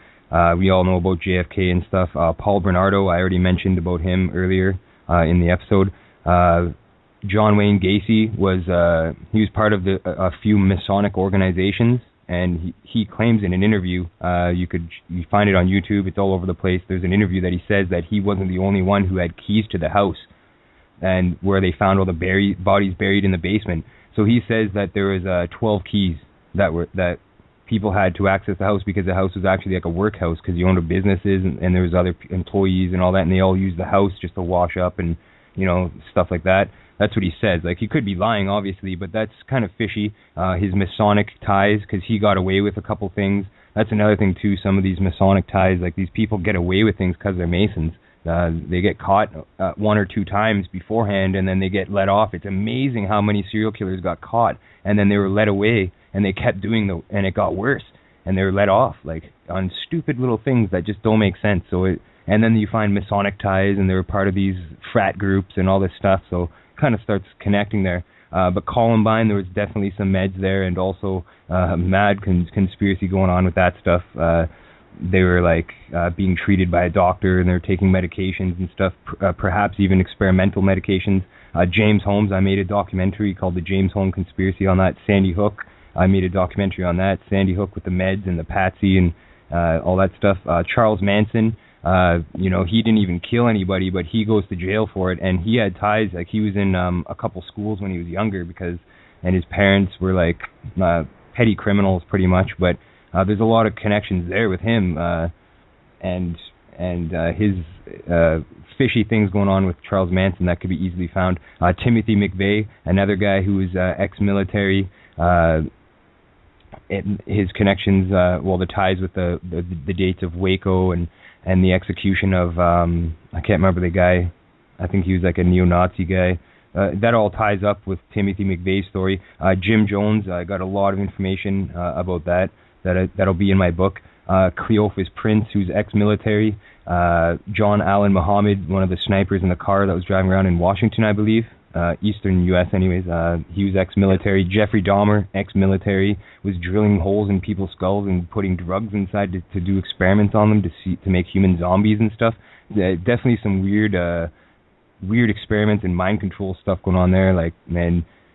We all know about JFK and stuff. Paul Bernardo, I already mentioned about him earlier in the episode. John Wayne Gacy he was part of a few Masonic organizations, and he claims in an interview, you find it on YouTube, it's all over the place. There's an interview that he says that he wasn't the only one who had keys to the house, and where they found all the bodies buried in the basement. So he says that there was 12 keys that people had to access the house, because the house was actually like a workhouse, because he owned businesses and there was other employees and all that, and they all used the house just to wash up and, you know, stuff like that. That's what he says. Like, he could be lying, obviously, but that's kind of fishy. His Masonic ties, because he got away with a couple things. That's another thing, too, some of these Masonic ties, like, these people get away with things because they're Masons. They get caught one or two times beforehand, and then they get let off. It's amazing how many serial killers got caught, and then they were let away, and they kept doing and it got worse, and they were let off, like, on stupid little things that just don't make sense. And then you find Masonic ties, and they were part of these frat groups and all this stuff, so kind of starts connecting there. But Columbine, there was definitely some meds there, and also mad conspiracy going on with that stuff. They were like being treated by a doctor, and they were taking medications and stuff, perhaps even experimental medications. James Holmes, I made a documentary called The James Holmes Conspiracy on that. Sandy Hook, I made a documentary on that. Sandy Hook with the meds and the patsy and all that stuff. Charles Manson, you know, he didn't even kill anybody, but he goes to jail for it, and he had ties. Like, he was in a couple schools when he was younger, and his parents were like petty criminals pretty much, but there's a lot of connections there with him, and his fishy things going on with Charles Manson that could be easily found. Timothy McVeigh, another guy who was ex-military, his connections, the ties with the dates of Waco and the execution of, I can't remember the guy, I think he was like a neo-Nazi guy. That all ties up with Timothy McVeigh's story. Jim Jones, I got a lot of information about that that'll be in my book. Cleophas Prince, who's ex-military. John Allen Muhammad, one of the snipers in the car that was driving around in Washington, I believe. Eastern U.S. anyways. He was ex-military. Jeffrey Dahmer, ex-military, was drilling holes in people's skulls and putting drugs inside to do experiments on them to make human zombies and stuff. Definitely some weird experiments and mind control stuff going on there.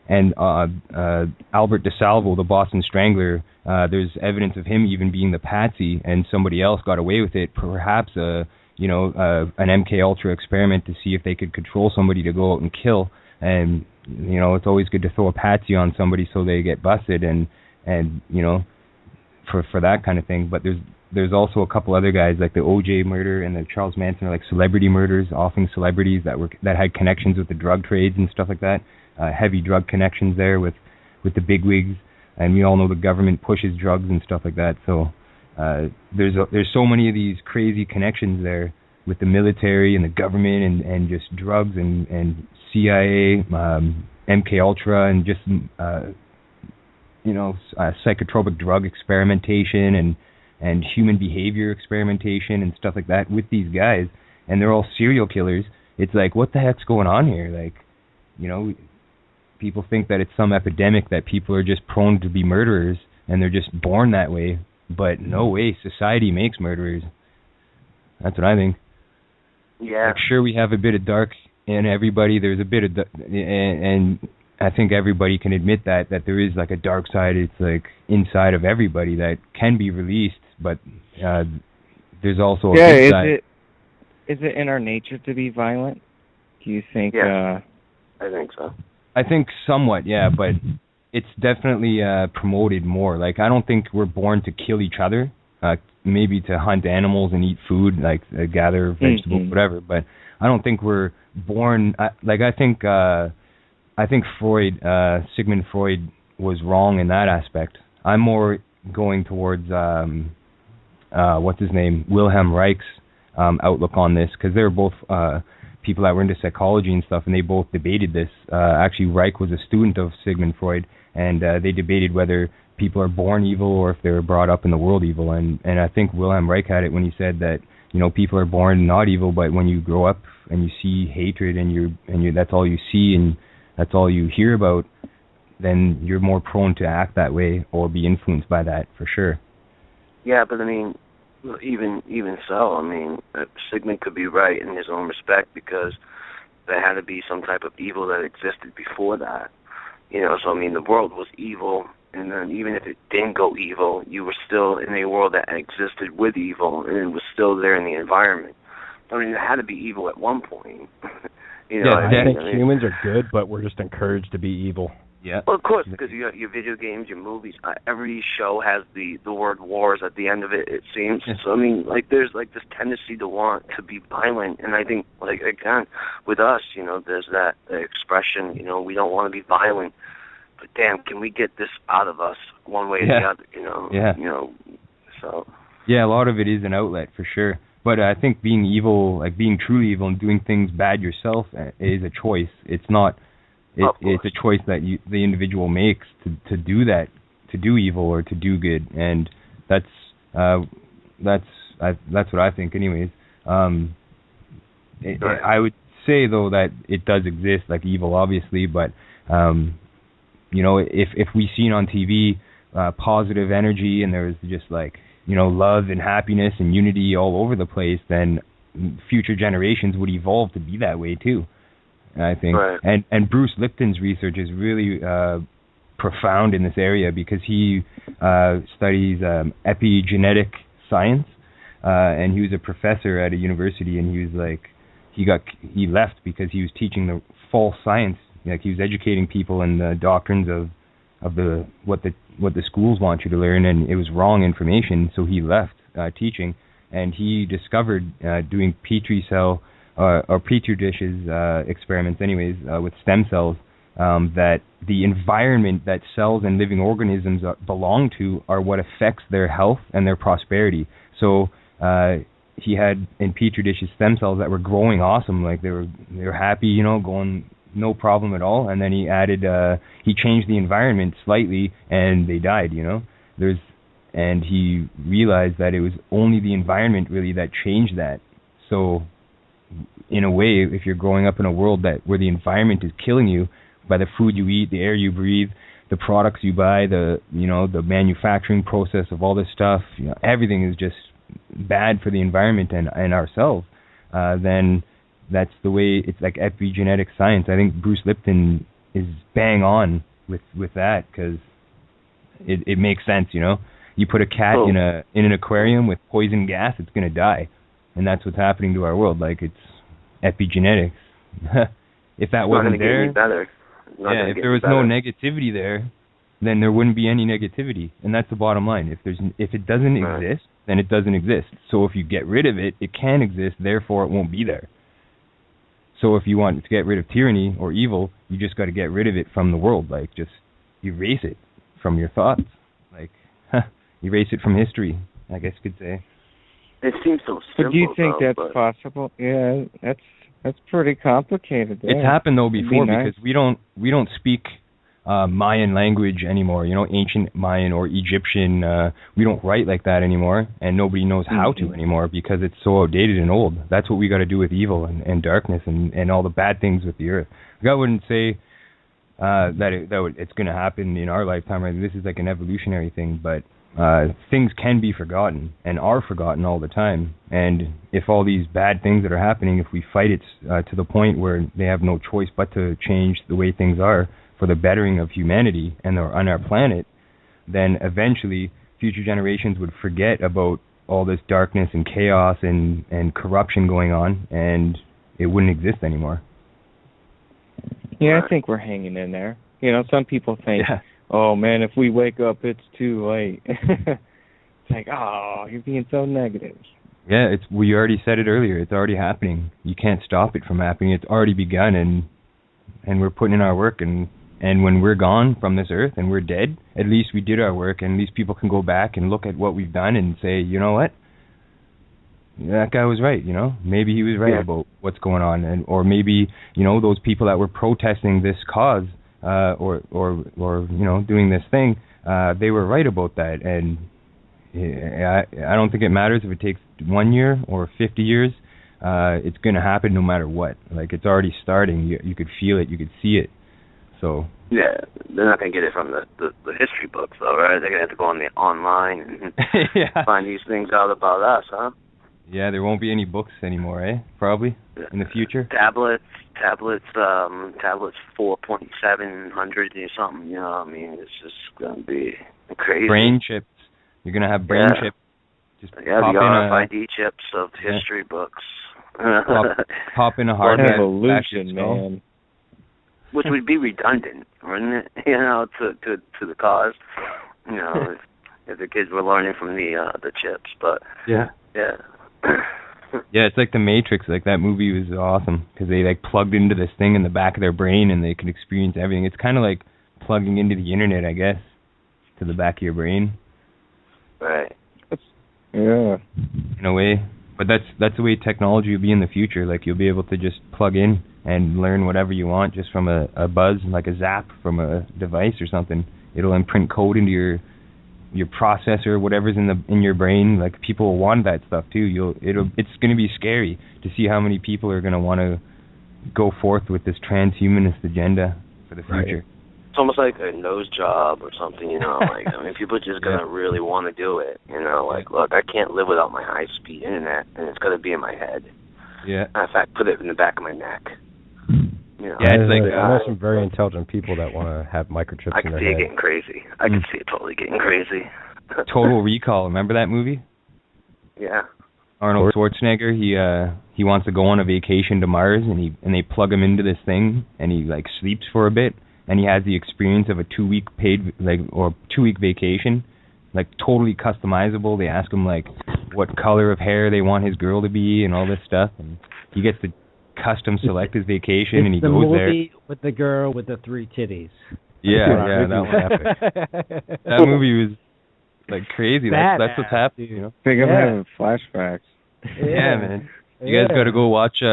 And Albert DeSalvo, the Boston Strangler, there's evidence of him even being the patsy, and somebody else got away with it. Perhaps an MK Ultra experiment to see if they could control somebody to go out and kill. And it's always good to throw a patsy on somebody so they get busted, and for that kind of thing. But there's also a couple other guys like the OJ murder and the Charles Manson are like celebrity murders, often celebrities that had connections with the drug trades and stuff like that. Heavy drug connections there with the bigwigs, and we all know the government pushes drugs and stuff like that. So there's so many of these crazy connections there with the military and the government and just drugs and CIA, MK Ultra, and just psychotropic drug experimentation and human behavior experimentation and stuff like that with these guys, and they're all serial killers. It's like, what the heck's going on here? Like, people think that it's some epidemic, that people are just prone to be murderers and they're just born that way. But no way, society makes murderers. That's what I think. Yeah. Like, sure, we have a bit of dark in everybody. There's a bit of, and I think everybody can admit that there is like a dark side. It's like inside of everybody that can be released, but there's also a good side. Is it in our nature to be violent? Do you think? Yeah, I think so. I think somewhat, yeah, but it's definitely promoted more. Like, I don't think we're born to kill each other. Maybe to hunt animals and eat food, like gather vegetables, whatever. But I don't think we're born. I think Freud, Sigmund Freud, was wrong in that aspect. I'm more going towards what's his name, Wilhelm Reich's outlook on this, because they were both people that were into psychology and stuff, and they both debated this. Actually, Reich was a student of Sigmund Freud, and they debated whether people are born evil or if they were brought up in the world evil. And I think Wilhelm Reich had it when he said that people are born not evil, but when you grow up and you see hatred and you that's all you see and that's all you hear about, then you're more prone to act that way or be influenced by that, for sure. Yeah, but I mean, even so, I mean, Sigmund could be right in his own respect, because there had to be some type of evil that existed before that. So I mean, the world was evil, and then even if it didn't go evil, you were still in a world that existed with evil, and it was still there in the environment. I mean, it had to be evil at one point. I think humans are good, but we're just encouraged to be evil. Yeah. Well, of course, because you got your video games, your movies. Every show has the word wars at the end of it, it seems. So I mean, like, there's like this tendency to want to be violent, and I think, like, again, with us, there's that expression, we don't want to be violent, but damn, can we get this out of us one way or the other? Yeah. So. Yeah, a lot of it is an outlet, for sure. But I think being evil, like being truly evil and doing things bad yourself, is a choice. It's not. It's a choice that the individual makes to do that, to do evil or to do good, and that's what I think, anyways. I would say though that it does exist, like evil, obviously, but if we seen on TV positive energy and there's just like love and happiness and unity all over the place, then future generations would evolve to be that way too, I think. Right. And Bruce Lipton's research is really profound in this area, because he studies epigenetic science, and he was a professor at a university, and he was like, he left because he was teaching the false science. Like, he was educating people in the doctrines of what the schools want you to learn, and it was wrong information. So he left teaching, and he discovered doing Petri cell or Petri dishes experiments, anyways, with stem cells, that the environment that cells and living organisms belong to are what affects their health and their prosperity. So he had in Petri dishes stem cells that were growing awesome, like they were happy, going no problem at all. And then he added, he changed the environment slightly, and they died. and he realized that it was only the environment really that changed that. So in a way, if you're growing up in a world where the environment is killing you by the food you eat, the air you breathe, the products you buy, the manufacturing process of all this stuff, everything is just bad for the environment and ourselves, then that's the way. It's like epigenetic science. I think Bruce Lipton is bang on with that, because it makes sense. You put a cat in an aquarium with poison gas, it's going to die, and that's what's happening to our world. Like, it's epigenetics. If that wasn't there, if there was no negativity there, then there wouldn't be any negativity, and that's the bottom line. If it doesn't exist, then it doesn't exist. So if you get rid of it, it can exist, therefore it won't be there. So if you want to get rid of tyranny or evil, you just got to get rid of it from the world. Like, just erase it from your thoughts. Like, erase it from history, I guess you could say. It seems so simple. But do you think that's possible? Yeah, that's pretty complicated. It's happened though before, because we don't speak Mayan language anymore. Ancient Mayan or Egyptian. We don't write like that anymore, and nobody knows how to anymore because it's so outdated and old. That's what we got to do with evil and darkness and all the bad things with the earth. God wouldn't say it's going to happen in our lifetime. Right? This is like an evolutionary thing, but things can be forgotten and are forgotten all the time. And if all these bad things that are happening, if we fight it to the point where they have no choice but to change the way things are for the bettering of humanity and on our planet, then eventually future generations would forget about all this darkness and chaos and corruption going on, and it wouldn't exist anymore. Yeah, I think we're hanging in there. Some people think, oh man, if we wake up, it's too late. It's like, oh, you're being so negative. Yeah, we already said it earlier. It's already happening. You can't stop it from happening. It's already begun, and we're putting in our work. And when we're gone from this earth and we're dead, at least we did our work, and these people can go back and look at what we've done and say, you know what? That guy was right, Maybe he was right about what's going on, or maybe, those people that were protesting this cause, or doing this thing, they were right about that. And I don't think it matters if it takes 1 year or 50 years. It's going to happen no matter what. Like, it's already starting. You could feel it. You could see it. So. Yeah, they're not going to get it from the history books, though, right? They're going to have to go on the online and find these things out about us, huh? Yeah, there won't be any books anymore, Probably in the future. Tablets 4.700 or something. It's just gonna be crazy. Brain chips. You're gonna have brain chips. Just the RFID chips of history books. Pop in a hard drive. Evolution, man. Which would be redundant, wouldn't it? To the cause. If the kids were learning from the chips, but yeah. Yeah, it's like The Matrix. Like, that movie was awesome because they plugged into this thing in the back of their brain and they could experience everything. It's kind of like plugging into the internet, I guess, to the back of your brain. Right. Yeah. In a way, but that's the way technology will be in the future. Like, you'll be able to just plug in and learn whatever you want just from a buzz, like a zap from a device or something. It'll imprint code into your processor, whatever's in your brain. Like, people want that stuff too. It's going to be scary to see how many people are going to want to go forth with this transhumanist agenda for the future. Right. It's almost like a nose job or something, people are just going to really want to do it, look, I can't live without my high-speed internet, and it's going to be in my head. Yeah. In fact, put it in the back of my neck. Yeah, it's like I know some very intelligent people that want to have microchips in their head. I can see it getting crazy. I can see it totally getting crazy. Total Recall, remember that movie? Yeah. Arnold Schwarzenegger, he wants to go on a vacation to Mars, and they plug him into this thing, and he sleeps for a bit, and he has the experience of a 2-week paid 2-week vacation, totally customizable. They ask him what color of hair they want his girl to be and all this stuff, and he gets to custom select his vacation, and he goes there. It's the movie with the girl with the 3 titties. Yeah, that one epic. That movie was crazy. That's what's happening. I think I'm having flashbacks. Yeah, man. You guys got to go watch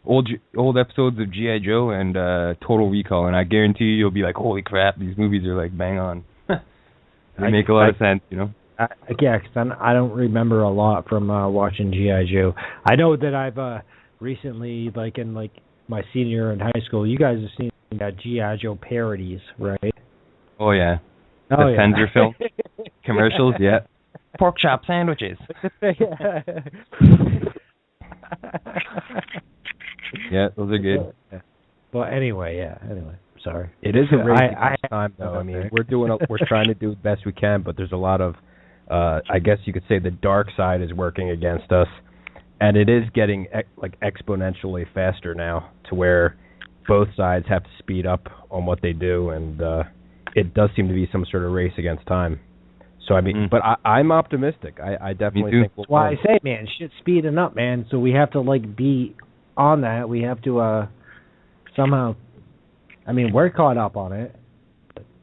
old episodes of G.I. Joe and Total Recall, and I guarantee you'll be like, holy crap, these movies are bang on. They make a lot of sense, Yeah, because I don't remember a lot from watching G.I. Joe. I know that I've recently, like in like my senior year in high school, you guys have seen G.I. Joe parodies, right? Oh, yeah. The Fender film commercials, yeah. Pork chop sandwiches. Yeah, those are good. Well, anyway, sorry. It is a race against time, though. I mean, we're trying to do the best we can, but there's a lot of, I guess you could say, the dark side is working against us, and it is getting exponentially faster now, to where both sides have to speed up on what they do, and it does seem to be some sort of race against time. So I mean, but I'm optimistic. I definitely think we'll. That's why I say, man, shit's speeding up, man. So we have to be on that. We have to somehow. I mean, we're caught up on it.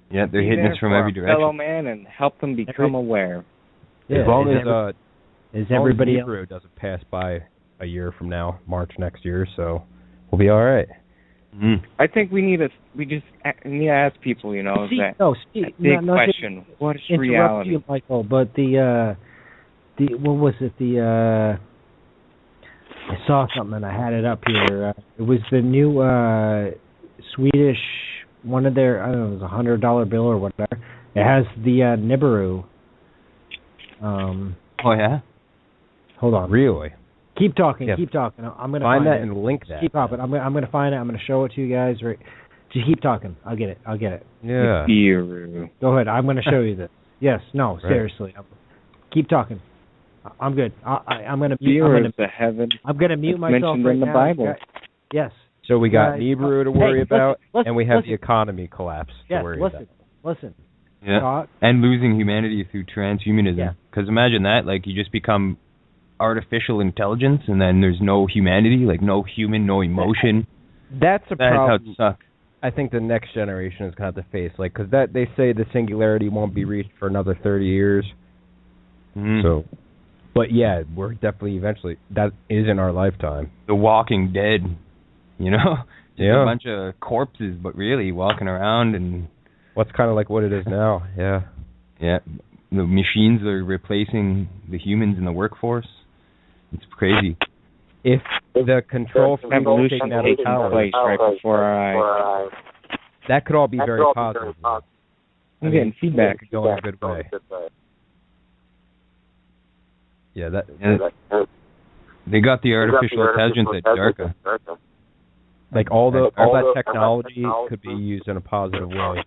Yeah, they're hitting us from every direction. Fellow man, and help them become aware. Yeah, as long as everybody Hebrew doesn't pass by a year from now, March next year, so we'll be all right. I think we just need to ask people, big question: what is reality? You, Michael, but the what was it? I saw something and I had it up here. It was the new Swedish one of their, I don't know, it was $100 bill or whatever. It has the Nibiru. Oh yeah. Hold on. Really? Keep talking. I'm gonna find that it. and link that. Keep talking. I'm gonna find it. I'm gonna show it to you guys. Right. Just keep talking. I'll get it. Yeah. Go ahead. I'm gonna show you this. Yes. No. Right. Seriously. Keep talking. I'm good. I'm gonna mute. I'm gonna mute myself right in the now. Bible. Yes. So we got Nibiru to worry about, and we have the economy collapse to worry about. Listen. Yeah. Talk. And losing humanity through transhumanism. Because imagine that, you just become artificial intelligence, and then there's no humanity, no human, no emotion. That's a problem. That's how it sucks. I think the next generation is going to have to face, because they say the singularity won't be reached for another 30 years. So, but yeah, we're definitely eventually, that is in our lifetime. The Walking Dead, just a bunch of corpses, but really walking around, and what's kind of like what it is now. Yeah. The machines are replacing the humans in the workforce. It's crazy. If the control from evolution takes place right before our eyes, that could all be very positive. I'm getting feedback going a good way. Yeah, they got the artificial intelligence at DARPA. All that technology could be used in a positive way,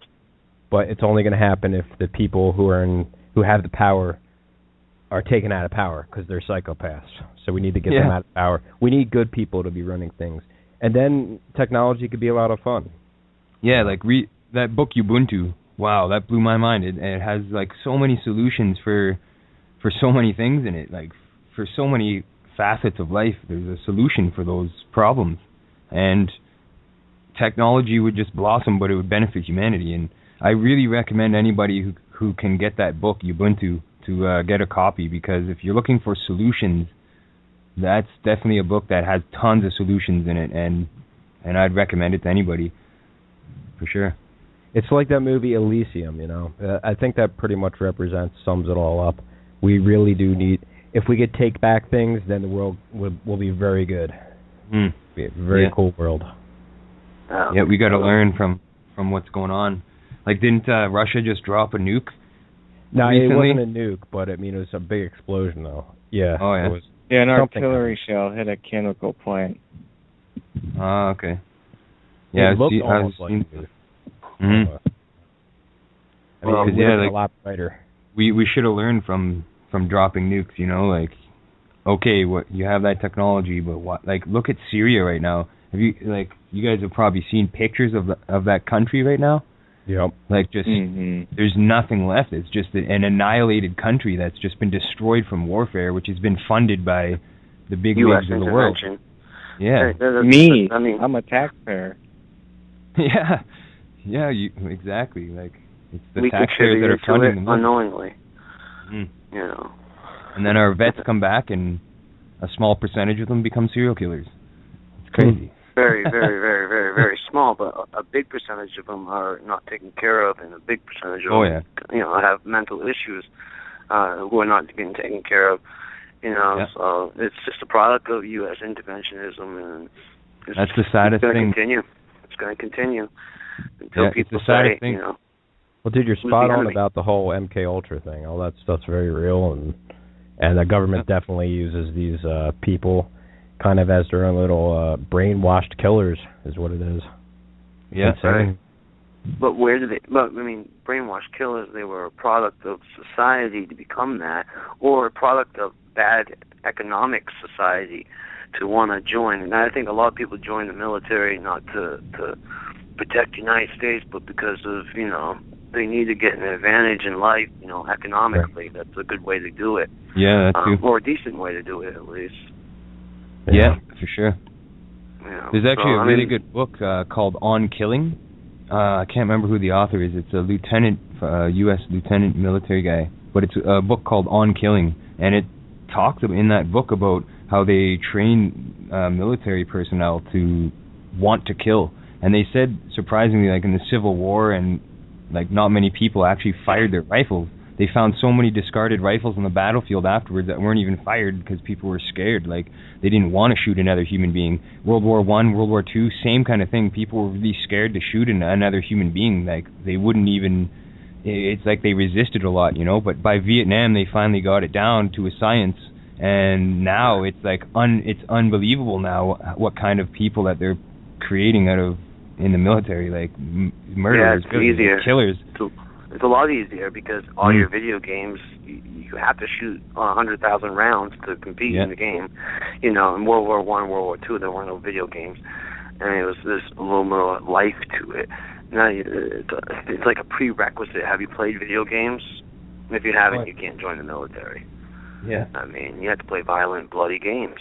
but it's only going to happen if the people who have the power are taken out of power, because they're psychopaths. So we need to get them out of power. We need good people to be running things, and then technology could be a lot of fun. Yeah, that book Ubuntu. Wow, that blew my mind. It has so many solutions for so many things in it. For so many facets of life, there's a solution for those problems, and technology would just blossom, but it would benefit humanity. And I really recommend anybody who can get that book Ubuntu to get a copy, because if you're looking for solutions, that's definitely a book that has tons of solutions in it, and I'd recommend it to anybody, for sure. It's like that movie Elysium, I think that pretty much sums it all up. We really do need, if we could take back things, then the world will be very good. Be a very cool world. Yeah, we got to learn from what's going on. Didn't Russia just drop a nuke? No, recently? It wasn't a nuke, but it was a big explosion, though. Yeah. Oh, yeah. It was an artillery shell hit a chemical plant. Oh, okay. Yeah, it looked almost like a nuke. A lot brighter. We should have learned from dropping nukes, okay, what you have that technology, but what, look at Syria right now. Have you you guys have probably seen pictures of that country right now? Yep. There's nothing left. It's just an annihilated country that's just been destroyed from warfare, which has been funded by the big leagues of the world. Yeah. Me. I'm a taxpayer. Yeah. Exactly. It's the taxpayers that are funding them unknowingly. And then our vets come back, and a small percentage of them become serial killers. It's crazy. Very, very, very, very, very small, but a big percentage of them are not taken care of, and a big percentage of them, have mental issues. who are not getting taken care of. You know, so it's just a product of U.S. interventionism, and that's the saddest thing. It's going to continue until people say, you know. Well, dude, you're spot on about the whole MK Ultra thing. All that stuff's very real, and the government definitely uses these people kind of as their own little brainwashed killers, is what it is. Yeah. Right. But where did they? But I mean, brainwashed killers. They were a product of society to become that, or a product of bad economic society to want to join. And I think a lot of people join the military not to protect the United States, but because of, you know, they need to get an advantage in life, you know, economically. Right. That's a good way to do it. Yeah, that's true. Or a decent way to do it, at least. Yeah, for sure. Yeah. There's actually a really good book called On Killing. I can't remember who the author is. It's a lieutenant, U.S. lieutenant military guy. But it's a book called On Killing. And it talks in that book about how they train military personnel to want to kill. And they said, surprisingly, like in the Civil War, and like not many people actually fired their rifles. They found so many discarded rifles on the battlefield afterwards that weren't even fired because people were scared. Like, they didn't want to shoot another human being. World War I, World War II, same kind of thing. People were really scared to shoot another human being. Like, they wouldn't even... It's like they resisted a lot, you know? But by Vietnam, they finally got it down to a science. And now it's like it's unbelievable now what kind of people that they're creating out of in the military, like murderers, killers. It's a lot easier because all your video games, you have to shoot 100,000 rounds to compete in the game. You know, in World War I, World War II, there were no video games, and there's a little more life to it. Now it's like a prerequisite. Have you played video games? If you haven't, you can't join the military. Yeah. I mean, you have to play violent, bloody games.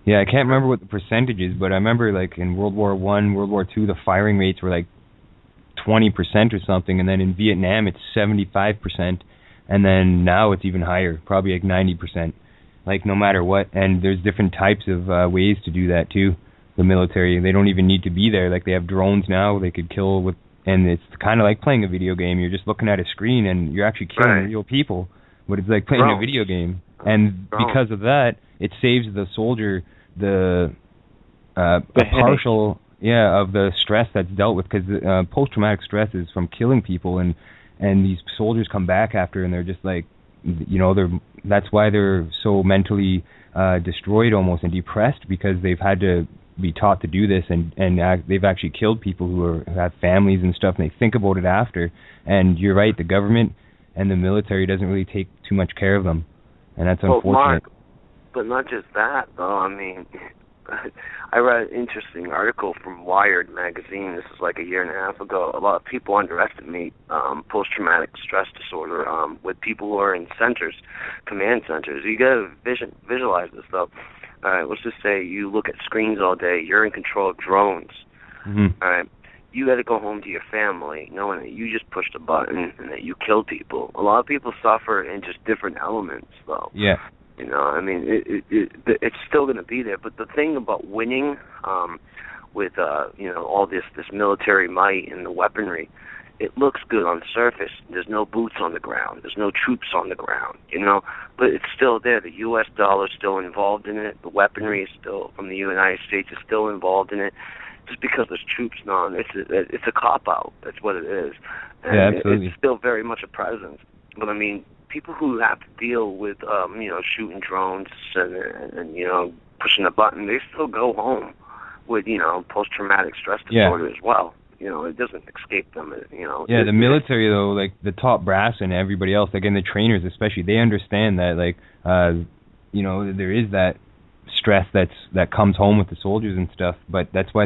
Yeah, I can't remember what the percentage is, but I remember like in World War I, World War II, the firing rates were like 20% or something, and then in Vietnam it's 75%, and then now it's even higher, probably like 90%, like no matter what. And there's different types of ways to do that too. The military, they don't even need to be there. Like they have drones now, they could kill with, and it's kind of like playing a video game. You're just looking at a screen and you're actually killing real people, but it's like playing a video game. And because of that, it saves the soldier the partial of the stress that's dealt with, because post-traumatic stress is from killing people, and these soldiers come back after and they're just like, you know, that's why they're so mentally destroyed almost and depressed, because they've had to be taught to do this, and they've actually killed people who have families and stuff, and they think about it after. And you're right, the government and the military doesn't really take too much care of them, and that's unfortunate. Mark, but not just that, though. I mean, I read an interesting article from Wired magazine. This is like a year and a half ago. A lot of people underestimate post-traumatic stress disorder with people who are in centers, command centers. You got to visualize this, though. Let's just say you look at screens all day. You're in control of drones. Mm-hmm. All right. You got to go home to your family knowing that you just pushed a button and that you killed people. A lot of people suffer in just different elements, though. Yeah. You know, I mean, it's still going to be there. But the thing about winning with, you know, all this military might and the weaponry, it looks good on the surface. There's no boots on the ground. There's no troops on the ground, you know. But it's still there. The U.S. dollar is still involved in it. The weaponry is still, from the United States, is still involved in it. Just because there's troops on, it's a cop-out. That's what it is. And yeah, absolutely. It's still very much a presence. But, I mean, people who have to deal with, you know, shooting drones and, you know, pushing a button, they still go home with, you know, post-traumatic stress disorder as well. You know, it doesn't escape them, you know. Yeah, the military, though, like the top brass and everybody else, like, and the trainers especially, they understand that, like, you know, there is that stress that comes home with the soldiers and stuff, but that's why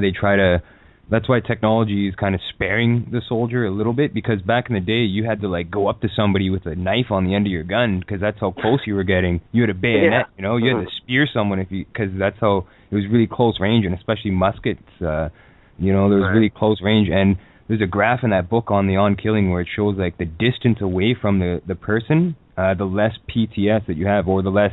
technology is kind of sparing the soldier a little bit, because back in the day you had to like go up to somebody with a knife on the end of your gun, because that's how close you were getting. You had a bayonet, you know, you had to spear someone because that's how it was really close range, and especially muskets, you know, there was really close range. And there's a graph in that book on the On Killing where it shows like the distance away from the person, the less PTS that you have, or the less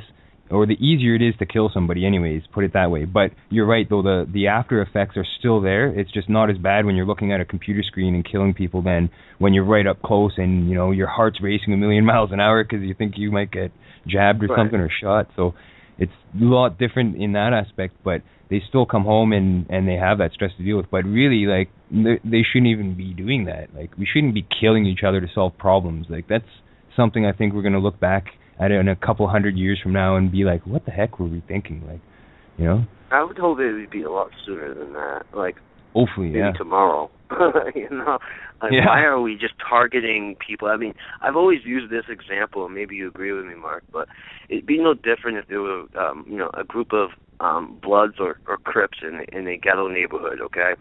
or the easier it is to kill somebody anyways, put it that way. But you're right, though, the after effects are still there. It's just not as bad when you're looking at a computer screen and killing people than when you're right up close and, you know, your heart's racing a million miles an hour because you think you might get jabbed or something or shot. So it's a lot different in that aspect, but they still come home and they have that stress to deal with. But really, like, they shouldn't even be doing that. Like, we shouldn't be killing each other to solve problems. Like, that's something I think we're going to look back at it in a couple 100 years from now and be like, what the heck were we thinking? Like, you know? I would hope it would be a lot sooner than that. Like, hopefully, maybe tomorrow. You know? Like, why are we just targeting people? I mean, I've always used this example, and maybe you agree with me, Mark, but it'd be no different if there were, you know, a group of Bloods or Crips in a ghetto neighborhood, okay?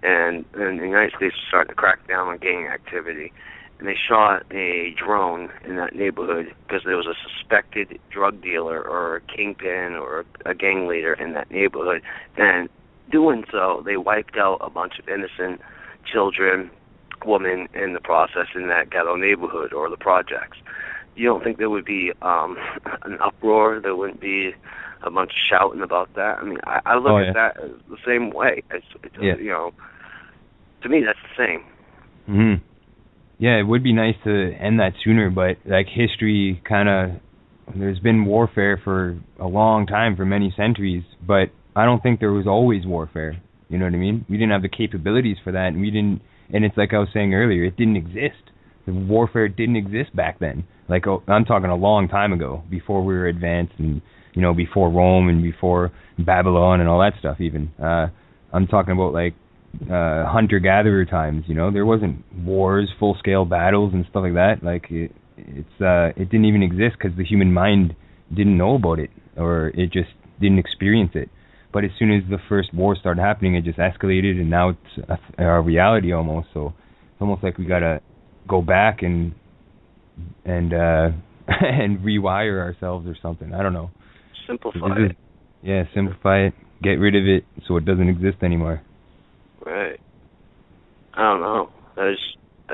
And the United States was starting to crack down on gang activity. And they shot a drone in that neighborhood because there was a suspected drug dealer or a kingpin or a gang leader in that neighborhood. And doing so, they wiped out a bunch of innocent children, women in the process in that ghetto neighborhood or the projects. You don't think there would be an uproar? There wouldn't be a bunch of shouting about that? I mean, I look at that as the same way. It's you know, to me, that's the same. Mm-hmm. Yeah, it would be nice to end that sooner, but like history kind of, there's been warfare for a long time, for many centuries, but I don't think there was always warfare. You know what I mean? We didn't have the capabilities for that, and and it's like I was saying earlier, it didn't exist. The warfare didn't exist back then. Like, I'm talking a long time ago, before we were advanced and, you know, before Rome and before Babylon and all that stuff even. I'm talking about like hunter-gatherer times, you know. There wasn't wars, full-scale battles and stuff like that. Like, it didn't even exist because the human mind didn't know about it, or it just didn't experience it. But as soon as the first war started happening, it just escalated, and now it's a reality almost. So it's almost like we gotta go back and and rewire ourselves or something. I don't know. Simplify it. Yeah, simplify it. Get rid of it so it doesn't exist anymore. Right. I don't know. I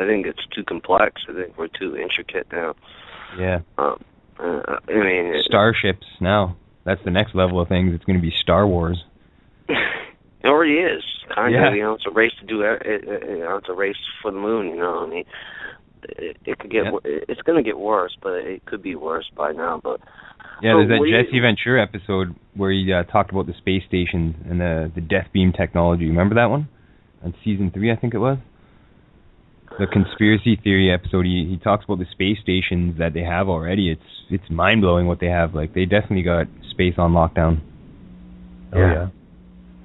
think it's too complex. I think we're too intricate now. Yeah. I mean, starships now. That's the next level of things. It's going to be Star Wars. It already is. Kind of. You know, it's a race to do it. You know, it's a race for the moon. You know, I mean, it could get. It's going to get worse, but it could be worse by now. But yeah, there's that Jesse Ventura episode where he talked about the space station and the death beam technology. Remember that one? On season 3, I think it was. The conspiracy theory episode. He talks about the space stations that they have already. It's mind blowing what they have. Like, they definitely got space on lockdown. Oh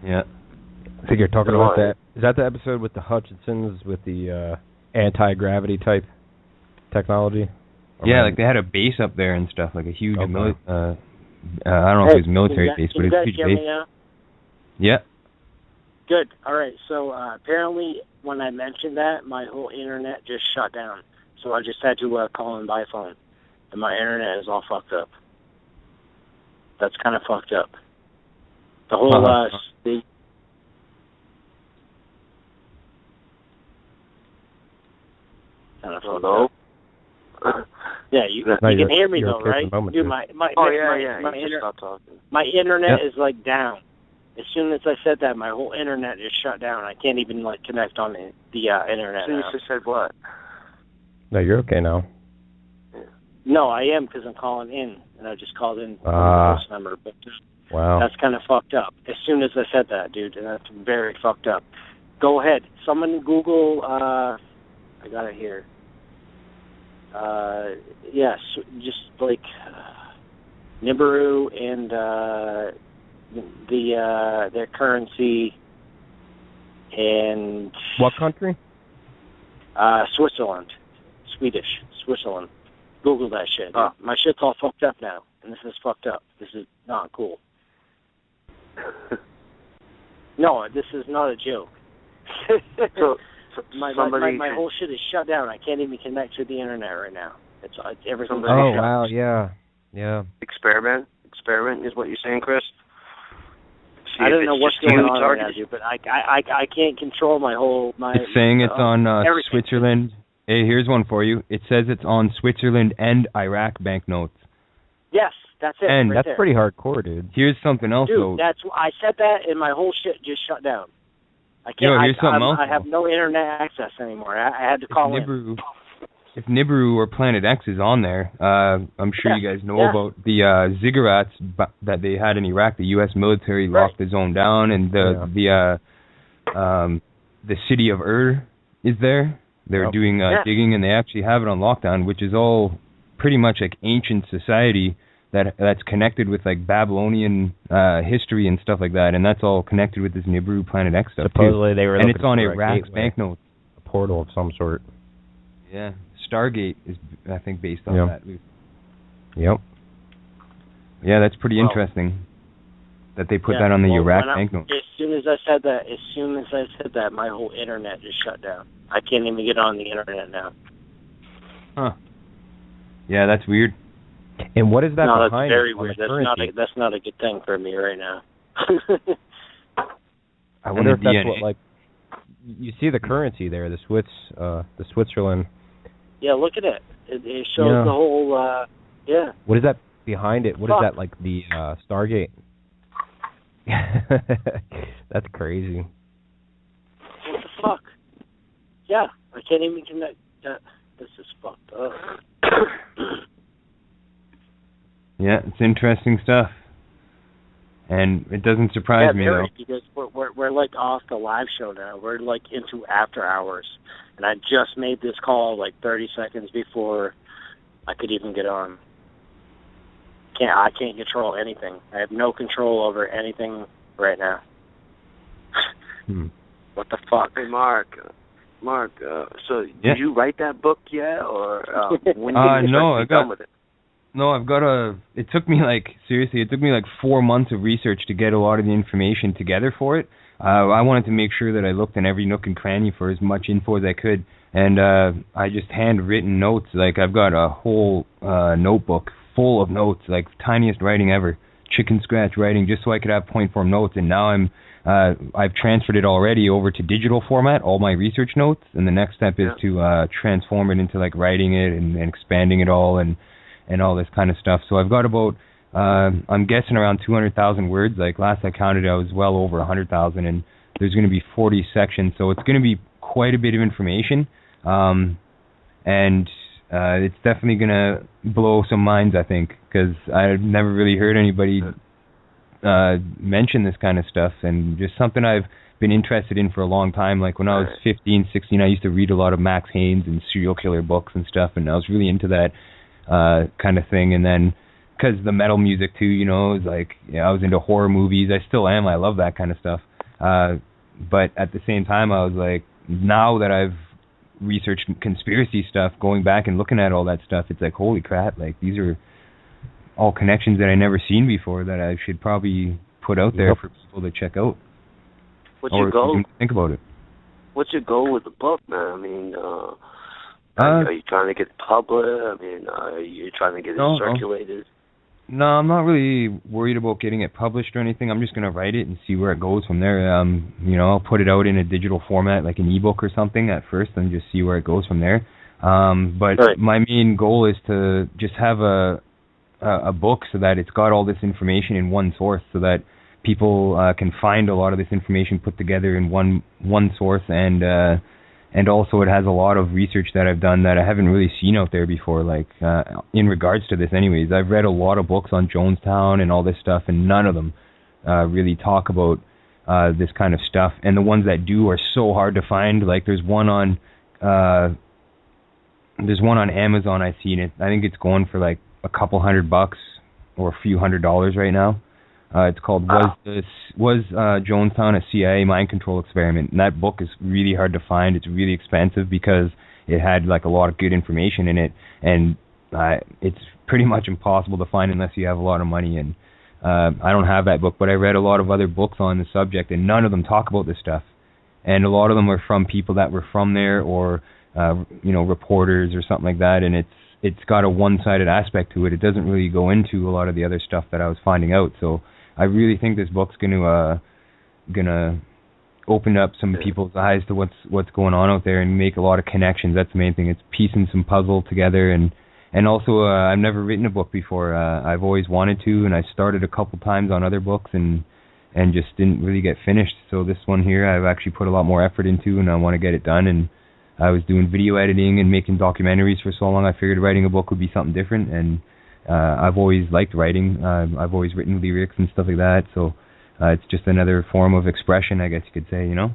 yeah. I think you're talking about that. Is that the episode with the Hutchinsons with the anti-gravity type technology? Yeah, like they had a base up there and stuff, like a huge I don't know if it was military base, but it's a huge base. Now? Yeah. Good. All right. So apparently, when I mentioned that, my whole internet just shut down. So I just had to call in by phone, and my internet is all fucked up. That's kind of fucked up. The whole state. Kind of fucked up. Yeah, you can hear me though, right? Dude, my internet is like down. As soon as I said that, my whole internet just shut down. I can't even like connect on the internet. So you just said what? No, you're okay now. No, I am, because I'm calling in, and I just called in the host number. But that's kind of fucked up. As soon as I said that, dude, that's very fucked up. Go ahead. Someone Google. I got it here. Yes, just like Nibiru and their currency and what country? Switzerland, Switzerland. Google that shit. My shit's all fucked up now, and this is fucked up. This is not cool. No, this is not a joke. So my whole shit is shut down. I can't even connect to the internet right now. It's everything. Oh wow, yeah. Experiment is what you're saying, Chris? I don't know what's going on right now, dude, but I can't control my whole. It's saying it's on Switzerland. Hey, here's one for you. It says it's on Switzerland and Iraq banknotes. Yes, That's it. And right that's there. pretty hardcore, dude. Here's something else, dude, though. I said that, and my whole shit just shut down. I can't. Yo, here's something else. I have no internet access anymore. I had to call in. If Nibiru or Planet X is on there, I'm sure you guys know about the ziggurats that they had in Iraq. The U.S. military locked the zone down, and the city of Ur is there. They're doing digging, and they actually have it on lockdown, which is all pretty much like ancient society that's connected with like Babylonian history and stuff like that, and that's all connected with this Nibiru Planet X stuff. Supposedly they were, and it's on Iraq's banknotes. A portal of some sort. Yeah, Stargate is, I think, based on that. Yep. Yeah, that's pretty interesting that they put that on the Iraq banknote. As soon as I said that, my whole internet just shut down. I can't even get on the internet now. Huh. Yeah, that's weird. And what is that behind? No, that's very weird. That's not a good thing for me right now. I wonder if that's what, like, you see the currency there, the Switzerland. Yeah, look at it. It shows the whole, What is that behind it? What is that, like the Stargate? That's crazy. What the fuck? Yeah, I can't even connect. This is fucked up. Yeah, it's interesting stuff. And it doesn't surprise me, though. Because we're like off the live show now. We're like into after hours. And I just made this call like 30 seconds before I could even get on. I can't control anything. I have no control over anything right now. What the fuck? Hey, Mark, so did you write that book yet, or when did you done with it? No, it took me like 4 months of research to get a lot of the information together for it. I wanted to make sure that I looked in every nook and cranny for as much info as I could, and I just handwritten notes. Like, I've got a whole notebook full of notes, like tiniest writing ever, chicken scratch writing, just so I could have point form notes. And now I've transferred it already over to digital format, all my research notes, and the next step is to transform it into like writing it and expanding it all and all this kind of stuff. So I've got about, I'm guessing around 200,000 words. Like last I counted, I was well over 100,000, and there's going to be 40 sections. So it's going to be quite a bit of information. And it's definitely going to blow some minds, I think, because I've never really heard anybody mention this kind of stuff, and just something I've been interested in for a long time. Like when I was 15, 16, I used to read a lot of Max Haynes and serial killer books and stuff, and I was really into that kind of thing. And then because the metal music too, you know, it was like, I was into horror movies. I still am. I love that kind of stuff. But at the same time, I was like, now that I've researched conspiracy stuff, going back and looking at all that stuff, it's like, holy crap, like these are all connections that I never seen before that I should probably put out there for people to check out. What's your goal? Think about it. What's your goal with the book, man? I mean, are you trying to get it published? I mean, are you trying to get it circulated? No, I'm not really worried about getting it published or anything. I'm just going to write it and see where it goes from there. You know, I'll put it out in a digital format, like an ebook or something at first, and just see where it goes from there. But my main goal is to just have a book so that it's got all this information in one source, so that people can find a lot of this information put together in one source, and also it has a lot of research that I've done that I haven't really seen out there before, like in regards to this anyways. I've read a lot of books on Jonestown and all this stuff, and none of them really talk about this kind of stuff. And the ones that do are so hard to find. Like there's one on Amazon I've seen it. I think it's going for like a couple $100 or a few $100 right now. It's called Was Jonestown a CIA Mind Control Experiment? And that book is really hard to find. It's really expensive because it had like a lot of good information in it, and it's pretty much impossible to find unless you have a lot of money. And I don't have that book, but I read a lot of other books on the subject, and none of them talk about this stuff. And a lot of them are from people that were from there, or you know, reporters or something like that. And it's got a one-sided aspect to it. It doesn't really go into a lot of the other stuff that I was finding out. So I really think this book's gonna open up some people's eyes to what's going on out there and make a lot of connections. That's the main thing. It's piecing some puzzle together and And also, I've never written a book before. I've always wanted to, and I started a couple times on other books and just didn't really get finished. So this one here, I've actually put a lot more effort into, and I want to get it done. And I was doing video editing and making documentaries for so long, I figured writing a book would be something different. And I've always liked writing. I've always written lyrics and stuff like that. So it's just another form of expression, I guess you could say, you know?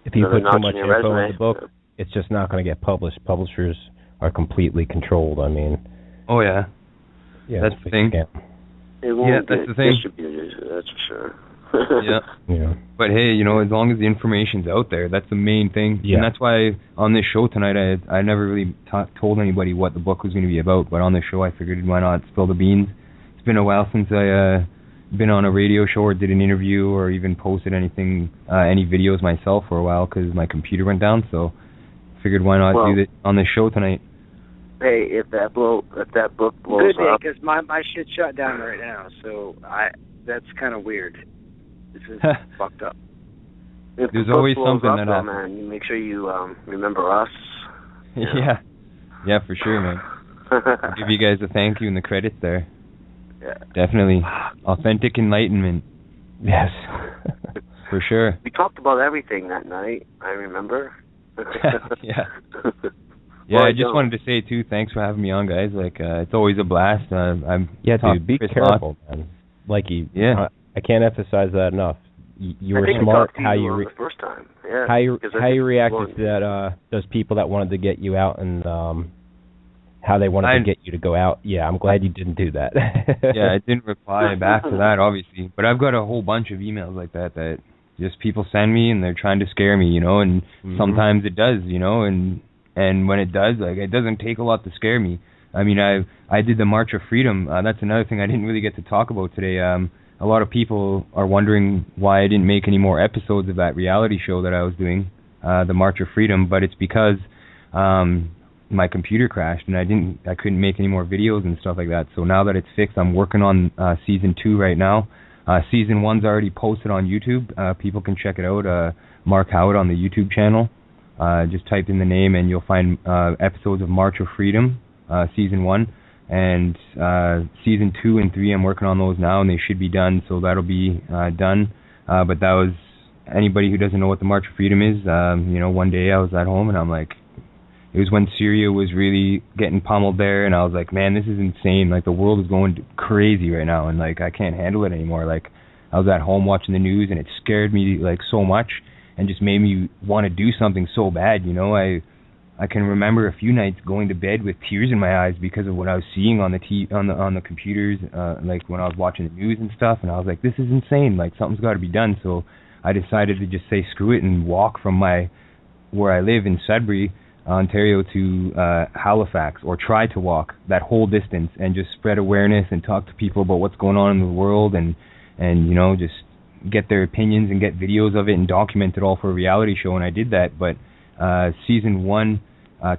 If you put too much info in the book, it's just not going to get published. Publishers are completely controlled. I mean... Oh, yeah. Yeah, that's the thing. It won't that's the thing. Distributed, that's for sure. Yeah. But hey, you know, as long as the information's out there, that's the main thing. Yeah. And that's why on this show tonight, I never really told anybody what the book was going to be about. But on this show, I figured why not spill the beans. It's been a while since I been on a radio show or did an interview or even posted anything, any videos myself for a while because my computer went down. So figured why not do it on this show tonight. Hey, if that book blows good day, up, because my shit's shut down right now, so that's kind of weird. This is fucked up. If there's the book always blows something up, that though, happens. man, you make sure you remember us. Yeah, for sure, man. I'll give you guys a thank you and the credits there. Yeah, definitely. Authentic enlightenment. Yes. For sure. We talked about everything that night, I remember. Yeah. Yeah, I just wanted to say too, thanks for having me on, guys. Like, it's always a blast. Dude, be careful, man. Like I can't emphasize that enough. You were smart how you the first time. Yeah. How you reacted to that those people that wanted to get you out and how they wanted to get you to go out. Yeah, I'm glad you didn't do that. Yeah, I didn't reply back to that, obviously, but I've got a whole bunch of emails like that just people send me and they're trying to scare me, you know, and sometimes it does, you know, and when it does, like, it doesn't take a lot to scare me. I mean, I did the March of Freedom. That's another thing I didn't really get to talk about today. A lot of people are wondering why I didn't make any more episodes of that reality show that I was doing, the March of Freedom, but it's because my computer crashed and I couldn't make any more videos and stuff like that. So now that it's fixed, I'm working on season 2 right now. Season 1's already posted on YouTube. People can check it out. Mark Howitt on the YouTube channel. Just type in the name and you'll find episodes of March of Freedom, season 1, and season 2 and 3. I'm working on those now, and they should be done. So that'll be done. But that was anybody who doesn't know what the March of Freedom is. You know, one day I was at home and I'm like, it was when Syria was really getting pummeled there, and I was like, man, this is insane. Like, the world is going crazy right now, and like I can't handle it anymore. Like, I was at home watching the news, and it scared me like so much. And just made me want to do something so bad, you know. I can remember a few nights going to bed with tears in my eyes because of what I was seeing on the computers, like when I was watching the news and stuff. And I was like, this is insane. Like, something's got to be done. So I decided to just say screw it and walk from where I live in Sudbury, Ontario, to Halifax, or try to walk that whole distance and just spread awareness and talk to people about what's going on in the world and you know, just get their opinions and get videos of it and document it all for a reality show. And I did that, but season 1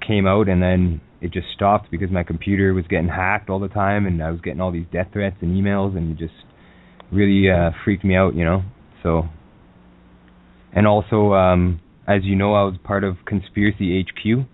came out and then it just stopped because my computer was getting hacked all the time and I was getting all these death threats and emails, and it just really freaked me out, you know. So, and also, as you know, I was part of Conspiracy HQ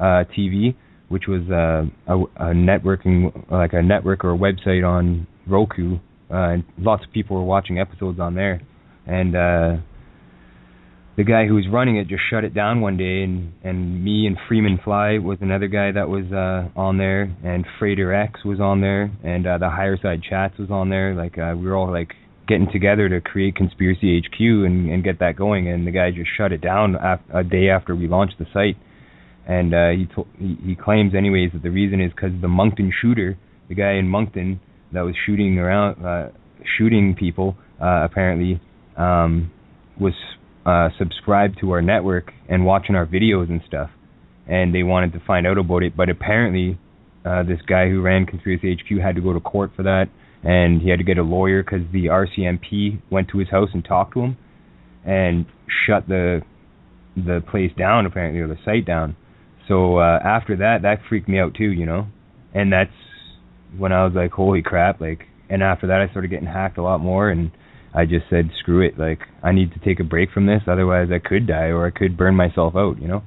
TV, which was a networking, like a network or a website on Roku. And lots of people were watching episodes on there, and the guy who was running it just shut it down one day, and me and Freeman Fly was another guy that was on there, and Freighter X was on there, and the Higher Side Chats was on there. Like, we were all like getting together to create Conspiracy HQ and get that going, and the guy just shut it down a day after we launched the site. And he claims anyways that the reason is because the Moncton shooter, the guy in Moncton that was shooting people, apparently was subscribed to our network and watching our videos and stuff, and they wanted to find out about it. But apparently this guy who ran Conspiracy HQ had to go to court for that, and he had to get a lawyer because the RCMP went to his house and talked to him and shut the place down, apparently, or the site down. So after that freaked me out too, you know. And that's when I was like, holy crap, like, and after that I started getting hacked a lot more, and I just said, screw it, like, I need to take a break from this, otherwise I could die or I could burn myself out, you know?